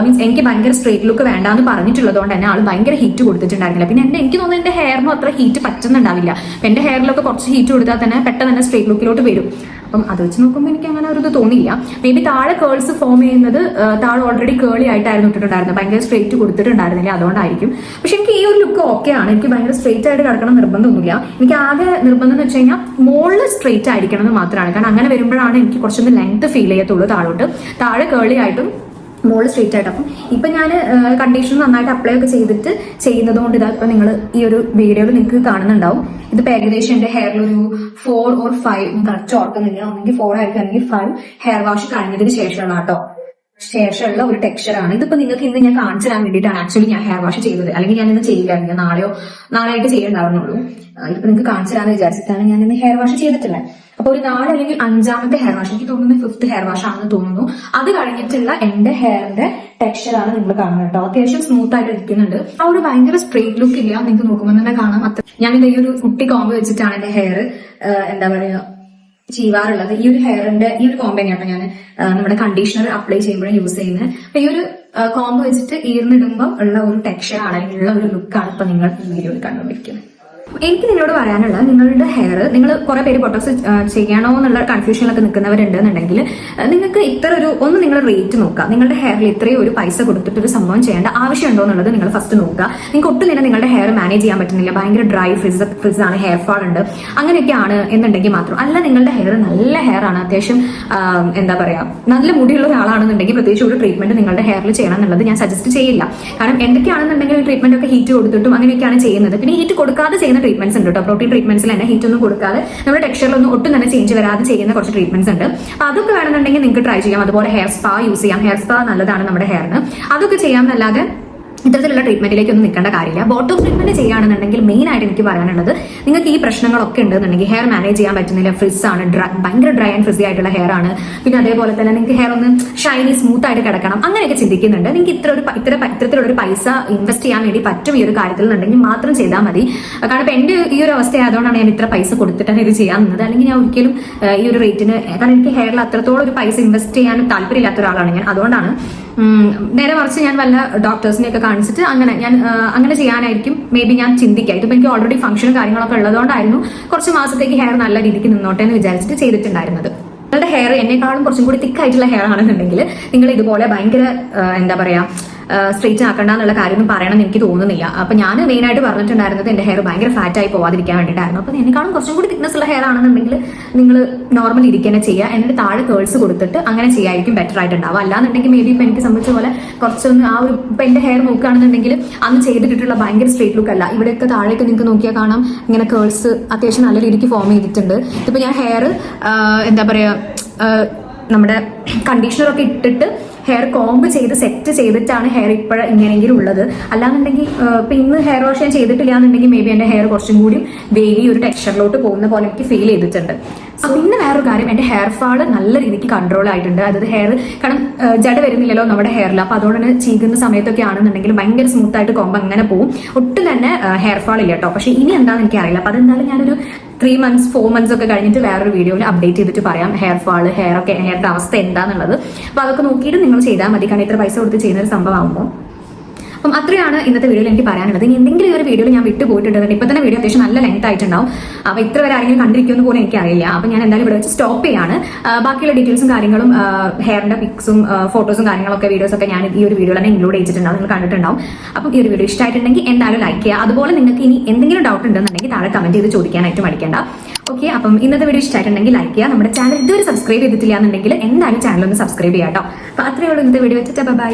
മീൻസ് എനിക്ക് ഭയങ്കര സ്ട്രേറ്റ് ലുക്ക് വേണ്ടാന്ന് പറഞ്ഞിട്ടുള്ളതുകൊണ്ട് തന്നെ ആൾ ഭയങ്കര ഹീറ്റ് കൊടുത്തിട്ടുണ്ടായിരുന്നില്ല. പിന്നെ എനിക്ക് തോന്നുന്നു എന്റെ ഹെയറിനും അത്ര ഹീറ്റ് പറ്റുന്നുണ്ടാവില്ല. എന്റെ ഹെയറിലൊക്കെ കുറച്ച് ഹീറ്റ് കൊടുത്താൽ തന്നെ പെട്ടെന്ന് തന്നെ സ്ട്രേറ്റ് ലുക്കിലോട്ട് വരും. അപ്പം അത് വെച്ച് നോക്കുമ്പോൾ എനിക്ക് അങ്ങനെ ഒരു ഇത് തോന്നിയില്ല. മേ ബി താഴെ കേൾസ് ഫോം ചെയ്യുന്നത് താഴെ ഓൾറെഡി കേളി ആയിട്ടായിരുന്നു ഇട്ടിട്ടുണ്ടായിരുന്നത്, ഭയങ്കര സ്ട്രേറ്റ് കൊടുത്തിട്ടുണ്ടായിരുന്നില്ല, അതുകൊണ്ടായിരിക്കും. പക്ഷെ എനിക്ക് ഈ ഒരു ലുക്ക് ഓക്കെ ആണ്. എനിക്ക് ഭയങ്കര സ്ട്രേറ്റ് ആയിട്ട് കിടക്കണം നിർബന്ധമൊന്നുമില്ല. എനിക്ക് ആകെ നിർബന്ധം എന്ന് വെച്ച് കഴിഞ്ഞാൽ മുകളിൽ സ്ട്രേറ്റ് ആയിരിക്കണം എന്ന് മാത്രമാണ്. കാരണം അങ്ങനെ വരുമ്പോഴാണ് എനിക്ക് കുറച്ചൊന്ന് ലെങ്ത് ഫീൽ ചെയ്യത്തുള്ളൂ താഴോട്ട്. താഴെ കേളി ആയിട്ടും മോള് സ്ട്രേറ്റ് ആയിട്ട്. അപ്പം ഇപ്പൊ ഞാൻ കണ്ടീഷണർ നന്നായിട്ട് അപ്ലൈ ഒക്കെ ചെയ്തിട്ട് ചെയ്യുന്നത് കൊണ്ട് ഇതാ ഇപ്പൊ നിങ്ങൾ ഈ ഒരു വീഡിയോയിൽ നിങ്ങൾക്ക് കാണുന്നുണ്ടാവും. ഇതിപ്പോ ഏകദേശം എന്റെ ഹെയറിൽ ഒരു 4 or 5 കറക്റ്റ് ഓർക്കുന്നില്ല, ഒന്നെങ്കിൽ 4 ആയിരിക്കും അല്ലെങ്കിൽ 5 ഹെയർ വാഷ് കഴിഞ്ഞതിന് ശേഷമുള്ള കേട്ടോ ശേഷമുള്ള ഒരു ടെക്സ്ചർ ആണ്. ഇതിപ്പോ നിങ്ങൾക്ക് ഇന്ന് ഞാൻ കാണിച്ചു തരാൻ വേണ്ടിയിട്ടാണ് ആക്ച്വലി ഞാൻ ഹെയർ വാഷ് ചെയ്തത്. അല്ലെങ്കിൽ ഞാൻ ഇന്ന് ചെയ്യില്ലായിരുന്നു, നാളെ ആയിട്ട് ചെയ്യണ്ടാവുന്നുള്ളൂ. ഇപ്പൊ നിങ്ങൾക്ക് കാണിച്ചു തരാന്ന് വിചാരിച്ചിട്ടാണ് ഞാൻ ഇന്ന് ഹെയർ വാഷ് ചെയ്തിട്ടുള്ളത്. അപ്പൊ ഒരു 4 അല്ലെങ്കിൽ 5ാമത്തെ ഹെയർ വാഷ്, എനിക്ക് തോന്നുന്നത് 5th ഹെയർ വാഷ് ആണെന്ന് തോന്നുന്നു. അത് കഴിഞ്ഞിട്ടുള്ള എന്റെ ഹെയറിന്റെ ടെക്സ്ചർ ആണ് നിങ്ങൾ കാണുന്നത് കേട്ടോ. അത്യാവശ്യം സ്മൂത്ത് ആയിട്ട് ഇരിക്കുന്നുണ്ട്. ആ ഒരു ഭയങ്കര സ്ട്രേറ്റ് ലുക്ക് ഇല്ല, നിങ്ങൾക്ക് നോക്കുമ്പോൾ തന്നെ കാണാം. ഞാനിത് ഈ ഒരു കുട്ടി കോമ്പ് വെച്ചിട്ടാണ് എന്റെ ഹെയർ എന്താ പറയാ ചെയ്യാറുള്ളത്. ഈ ഒരു ഹെയറിന്റെ ഈ ഒരു കോമ്പ് തന്നെയാണ് ഞാൻ നമ്മുടെ കണ്ടീഷണർ അപ്ലൈ ചെയ്യുമ്പോഴും യൂസ് ചെയ്യുന്നത്. അപ്പൊ ഈ ഒരു കോമ്പ് വെച്ചിട്ട് ഈർന്നിടുമ്പോൾ ഉള്ള ഒരു ടെക്സ്ചർ ആണ്, ഉള്ള ഒരു ലുക്കാണ് ഇപ്പൊ നിങ്ങൾ ഈ വീഡിയോയിൽ കണ്ടുകൊണ്ടിരിക്കുന്നത്. എനിക്ക് നിങ്ങളോട് പറയാനുള്ളത്, നിങ്ങളുടെ ഹെയർ നിങ്ങൾ കുറെ പേര് ബോട്ടോക്സ് ചെയ്യണോ എന്നുള്ള കൺഫ്യൂഷനിലൊക്കെ നിൽക്കുന്നവരുണ്ടെന്നുണ്ടെങ്കിൽ നിങ്ങൾക്ക് ഇത്ര ഒന്ന് നിങ്ങൾ റേറ്റ് നോക്കുക. നിങ്ങളുടെ ഹെയറിൽ ഇത്രയും ഒരു പൈസ കൊടുത്തിട്ട് ഒരു സംഭവം ചെയ്യേണ്ട ആവശ്യമുണ്ടോ എന്നുള്ളത് നിങ്ങൾ ഫസ്റ്റ് നോക്കുക. നിങ്ങൾക്ക് ഒട്ടും തന്നെ നിങ്ങളുടെ ഹെയർ മാനേജ് ചെയ്യാൻ പറ്റുന്നില്ല, ഭയങ്കര ഡ്രൈ ഫ്രിസ് ആണ്, ഹെയർ ഫാൾ ഉണ്ട്, അങ്ങനെയൊക്കെയാണ് എന്നുണ്ടെങ്കിൽ മാത്രം. അല്ല നിങ്ങളുടെ ഹെയർ നല്ല ഹെയർ ആണ്, അത്യാവശ്യം എന്താ പറയാ നല്ല മുടിയുള്ള ഒരാളാണെന്നുണ്ടെങ്കിൽ പ്രത്യേകിച്ച് ഒരു ട്രീറ്റ്മെന്റ് നിങ്ങളുടെ ഹെയറിൽ ചെയ്യണം എന്നുള്ളത് ഞാൻ സജസ്റ്റ് ചെയ്യില്ല. കാരണം എന്തൊക്കെയാണെന്നുണ്ടെങ്കിൽ ട്രീറ്റ്മെന്റ് ഒക്കെ ഹീറ്റ് കൊടുത്തിട്ടും അങ്ങനെയൊക്കെയാണ് ചെയ്യുന്നത്. പിന്നെ ഹീറ്റ് കൊടുക്കാതെ ചെയ്യുന്ന ട്രീറ്റ്മെന്റ്സ് ഉണ്ട് കേട്ടോ. പ്രോട്ടീൻ ട്രീറ്റ്മെന്റ്സിൽ തന്നെ ഹീറ്റ് ഒന്നും കൊടുക്കാതെ നമ്മുടെ ടെക്സ്ചറിലൊന്നും ഒട്ടും തന്നെ ചേഞ്ച് വരാതെ ചെയ്യുന്ന കുറച്ച് ട്രീറ്റ്മെന്റ്സ് ഉണ്ട്. അപ്പൊ അതൊക്കെ വേണമെന്നുണ്ടെങ്കിൽ നിങ്ങൾക്ക് ട്രൈ ചെയ്യാം. അതുപോലെ ഹെയർ സ്പാ യൂസ് ചെയ്യാം. ഹെയർ സ്പാ നല്ലതാണ് നമ്മുടെ ഹെയറിന്. അതൊക്കെ ചെയ്യാമെന്നല്ലാതെ ഇത്തരത്തിലുള്ള ട്രീറ്റ്മെന്റിലേക്ക് ഒന്നും നിൽക്കേണ്ട കാര്യമില്ല. ബോട്ടോക്സ് ട്രീറ്റ്മെന്റ് ചെയ്യുകയാണെന്നുണ്ടെങ്കിൽ മെയിൻ ആയിട്ട് എനിക്ക് പറയാനുള്ളത്, നിങ്ങൾക്ക് ഈ പ്രശ്നങ്ങളൊക്കെ ഉണ്ടെന്നുണ്ടെങ്കിൽ ഹെയർ മാനേജ് ചെയ്യാൻ പറ്റുന്നില്ല, ഫ്രിസ് ആണ്, ഭയങ്കര ഡ്രൈ ആൻഡ് ഫ്രിസി ആയിട്ടുള്ള ഹെയർ ആണ്, പിന്നെ അതേപോലെ തന്നെ നിങ്ങൾക്ക് ഹെയർ ഒന്ന് ഷൈനി സ്മൂത്ത് ആയിട്ട് കിടക്കണം, അങ്ങനെയൊക്കെ ചിന്തിക്കുന്നുണ്ട്. നിങ്ങൾക്ക് ഇത്തരത്തിലുള്ള ഒരു പൈസ ഇൻവെസ്റ്റ് ചെയ്യാൻ വേണ്ടി പറ്റും ഈ ഒരു കാര്യത്തിൽ എന്നുണ്ടെങ്കിൽ മാത്രം ചെയ്താൽ മതി. കാരണം ഇപ്പൊ എന്റെ ഈ ഒരു അവസ്ഥ ആയതുകൊണ്ടാണ് ഞാൻ ഇത്ര പൈസ കൊടുത്തിട്ടാണ് ഇത് ചെയ്യാവുന്നത്. അല്ലെങ്കിൽ ഞാൻ ഒരിക്കലും ഈ ഒരു റേറ്റിന്, കാരണം എനിക്ക് ഹെയറിൽ അത്രത്തോളം ഒരു പൈസ ഇൻവെസ്റ്റ് ചെയ്യാൻ താല്പര്യമില്ലാത്ത ഒരാളാണ് ഞാൻ. അതുകൊണ്ടാണ് നേരെ മറിച്ച് ഞാൻ വല്ല ഡോക്ടേഴ്സിനെയൊക്കെ കാണിച്ചിട്ട് അങ്ങനെ ചെയ്യാനായിരിക്കും മേ ബി ഞാൻ ചിന്തിക്കാം. ഇതിപ്പോ എനിക്ക് ഓൾറെഡി ഫംഗ്ഷനും കാര്യങ്ങളൊക്കെ ഉള്ളതുകൊണ്ടായിരുന്നു കുറച്ച് മാസത്തേക്ക് ഹെയർ നല്ല രീതിക്ക് നിന്നോട്ടെ എന്ന് വിചാരിച്ചിട്ട് ചെയ്തിട്ടുണ്ടായിരുന്നത്. നിങ്ങളുടെ ഹെയർ എന്നെക്കാളും കുറച്ചും കൂടി തിക്കായിട്ടുള്ള ഹെയർ ആണെന്നുണ്ടെങ്കിൽ നിങ്ങൾ ഇതുപോലെ ഭയങ്കര എന്താ പറയാ സ്ട്രെയിറ്റ് ആക്കണ്ട എന്നുള്ള കാര്യമൊന്നും പറയണമെന്ന് എനിക്ക് തോന്നുന്നില്ല. അപ്പൊ ഞാൻ മെയിൻ ആയിട്ട് പറഞ്ഞിട്ടുണ്ടായിരുന്നത് എന്റെ ഹെയർ ഭയങ്കര ഫാറ്റ് ആയി പോവാതിരിക്കാൻ വേണ്ടിയിട്ടായിരുന്നു. അപ്പൊ എന്നെക്കാളും കുറച്ചും കൂടി തിക്നെസ് ഉള്ള ഹെയർ ആണെന്നുണ്ടെങ്കിൽ നിങ്ങൾ നോർമൽ ഇരിക്കുക ചെയ്യുക, എന്നിട്ട് താഴെ കേൾസ് കൊടുത്തിട്ട് അങ്ങനെ ചെയ്യായിരിക്കും ബെറ്റർ ആയിട്ടുണ്ടാവുക. അല്ലാന്നുണ്ടെങ്കിൽ മേ ബി ഇപ്പൊ എനിക്ക് സംബന്ധിച്ച പോലെ കുറച്ചൊന്ന് ഇപ്പൊ എന്റെ ഹെയർ നോക്കുകയാണെന്നുണ്ടെങ്കിൽ അന്ന് ചെയ്തിട്ടുള്ള ഭയങ്കര സ്ട്രെയിറ്റ് ലുക്ക് അല്ല. ഇവിടെയൊക്കെ താഴേക്ക് നിങ്ങൾക്ക് നോക്കിയാൽ കാണാം ഇങ്ങനെ കേൾസ് അത്യാവശ്യം നല്ല രീതിക്ക് ഫോം ചെയ്തിട്ടുണ്ട്. ഇപ്പൊ ഞാൻ ഹെയർ എന്താ പറയാ നമ്മുടെ കണ്ടീഷണറൊക്കെ ഇട്ടിട്ട് ഹെയർ കോംബ് ചെയ്ത് സെറ്റ് ചെയ്തിട്ടാണ് ഹെയർ ഇപ്പോഴും ഇങ്ങനെയെങ്കിലും ഉള്ളത്. അല്ലാന്നുണ്ടെങ്കിൽ ഇപ്പൊ ഇന്ന് ഹെയർ വാഷ് ഞാൻ ചെയ്തിട്ടില്ല എന്നുണ്ടെങ്കിൽ മേ ബി എന്റെ ഹെയർ കുറച്ചും കൂടി വേവി ഒരു ടെക്സ്ചറിലോട്ട് പോകുന്ന പോലെ എനിക്ക് ഫീൽ ചെയ്തിട്ടുണ്ട്. പിന്നെ വേറൊരു കാര്യം, എന്റെ ഹെയർ ഫാള് നല്ല രീതിക്ക് കൺട്രോൾ ആയിട്ടുണ്ട്. അതായത് ഹെയർ കാരണം ജട വരുന്നില്ലല്ലോ നമ്മുടെ ഹെയറിൽ. അപ്പൊ അതുകൊണ്ട് തന്നെ ചീകുന്ന സമയത്തൊക്കെ ആണെന്നുണ്ടെങ്കിൽ ഭയങ്കര സ്മൂത്ത് ആയിട്ട് കോംബ് അങ്ങനെ പോകും, ഒട്ടും തന്നെ ഹെയർ ഫാൾ ഇല്ല കേട്ടോ. പക്ഷെ ഇനി എന്താണെന്ന് എനിക്ക് അറിയില്ല. അപ്പൊ അതെന്തായാലും ഞാനൊരു 3 months 4 months ഒക്കെ കഴിഞ്ഞിട്ട് വേറൊരു വീഡിയോയിൽ അപ്ഡേറ്റ് ചെയ്തിട്ട് പറയാം ഹെയർ ഫാള് ഹെയറിന്റെ അവസ്ഥ എന്താന്നുള്ളത്. അപ്പൊ അതൊക്കെ നോക്കിയിട്ട് നിങ്ങൾ ചെയ്താൽ മതി, കാരണം ഇത്ര പൈസ കൊടുത്ത് ചെയ്യുന്ന ഒരു സംഭവമാകുമ്പോൾ. അപ്പം അത്രയാണ് ഇന്നത്തെ വീഡിയോയിൽ എനിക്ക് പറയാനുള്ളത്. ഇനി എന്തെങ്കിലും ഒരു വീഡിയോയിൽ ഞാൻ വിട്ടുപോയിട്ടുണ്ടെങ്കിൽ ഇപ്പൊ തന്നെ വീഡിയോ അത്യാവശ്യം നല്ല ലെങ്ത് ആയിട്ടുണ്ടാവും. അപ്പൊ ഇത്ര വരെ ആരെങ്കിലും കണ്ടിരിക്കുമെന്ന് പോലും എനിക്കറിയില്ല. അപ്പൊ ഞാൻ എന്തായാലും ഇവിടെ വെച്ച് സ്റ്റോപ്പ് ചെയ്യാണ്. ബാക്കിയുള്ള ഡീറ്റെയിൽസും കാര്യങ്ങളും ഹെയറിന്റെ പിക്സും ഫോട്ടോസും കാര്യങ്ങളൊക്കെ വീഡിയോസ് ഒക്കെ ഞാൻ ഈ ഒരു വീഡിയോയിൽ തന്നെ ഇൻക്ലൂഡ് ചെയ്തിട്ടുണ്ടാവും, നിങ്ങൾ കണ്ടിട്ടുണ്ടാവും. അപ്പം ഈ ഒരു വീഡിയോ ഇഷ്ടമായിട്ടുണ്ടെങ്കിൽ എന്തായാലും ലൈക്ക് ചെയ്യുക. അതുപോലെ നിങ്ങൾക്ക് ഇനി എന്തെങ്കിലും ഡൗട്ട് ഉണ്ടെന്നുണ്ടെങ്കിൽ താഴെ കമന്റ് ചെയ്ത് ചോദിക്കാനായിട്ട് മടിക്കേണ്ട. ഓക്കെ, അപ്പം ഇന്നത്തെ വീഡിയോ ഇഷ്ടമായിട്ടുണ്ടെങ്കിൽ ലൈക്ക് ചെയ്യുക. നമ്മുടെ ചാനൽ ഇതുവരെ സബ്സ്ക്രൈബ് ചെയ്തിട്ടില്ല എന്നുണ്ടെങ്കിൽ എന്തായാലും ചാനൽ ഒന്ന് സബ്സ്ക്രൈബ് ചെയ്യാം കേട്ടോ. അപ്പൊ അത്രയേ ഉള്ളൂ ഇന്നത്തെ വീഡിയോ വെച്ചിട്ട്. ബൈ.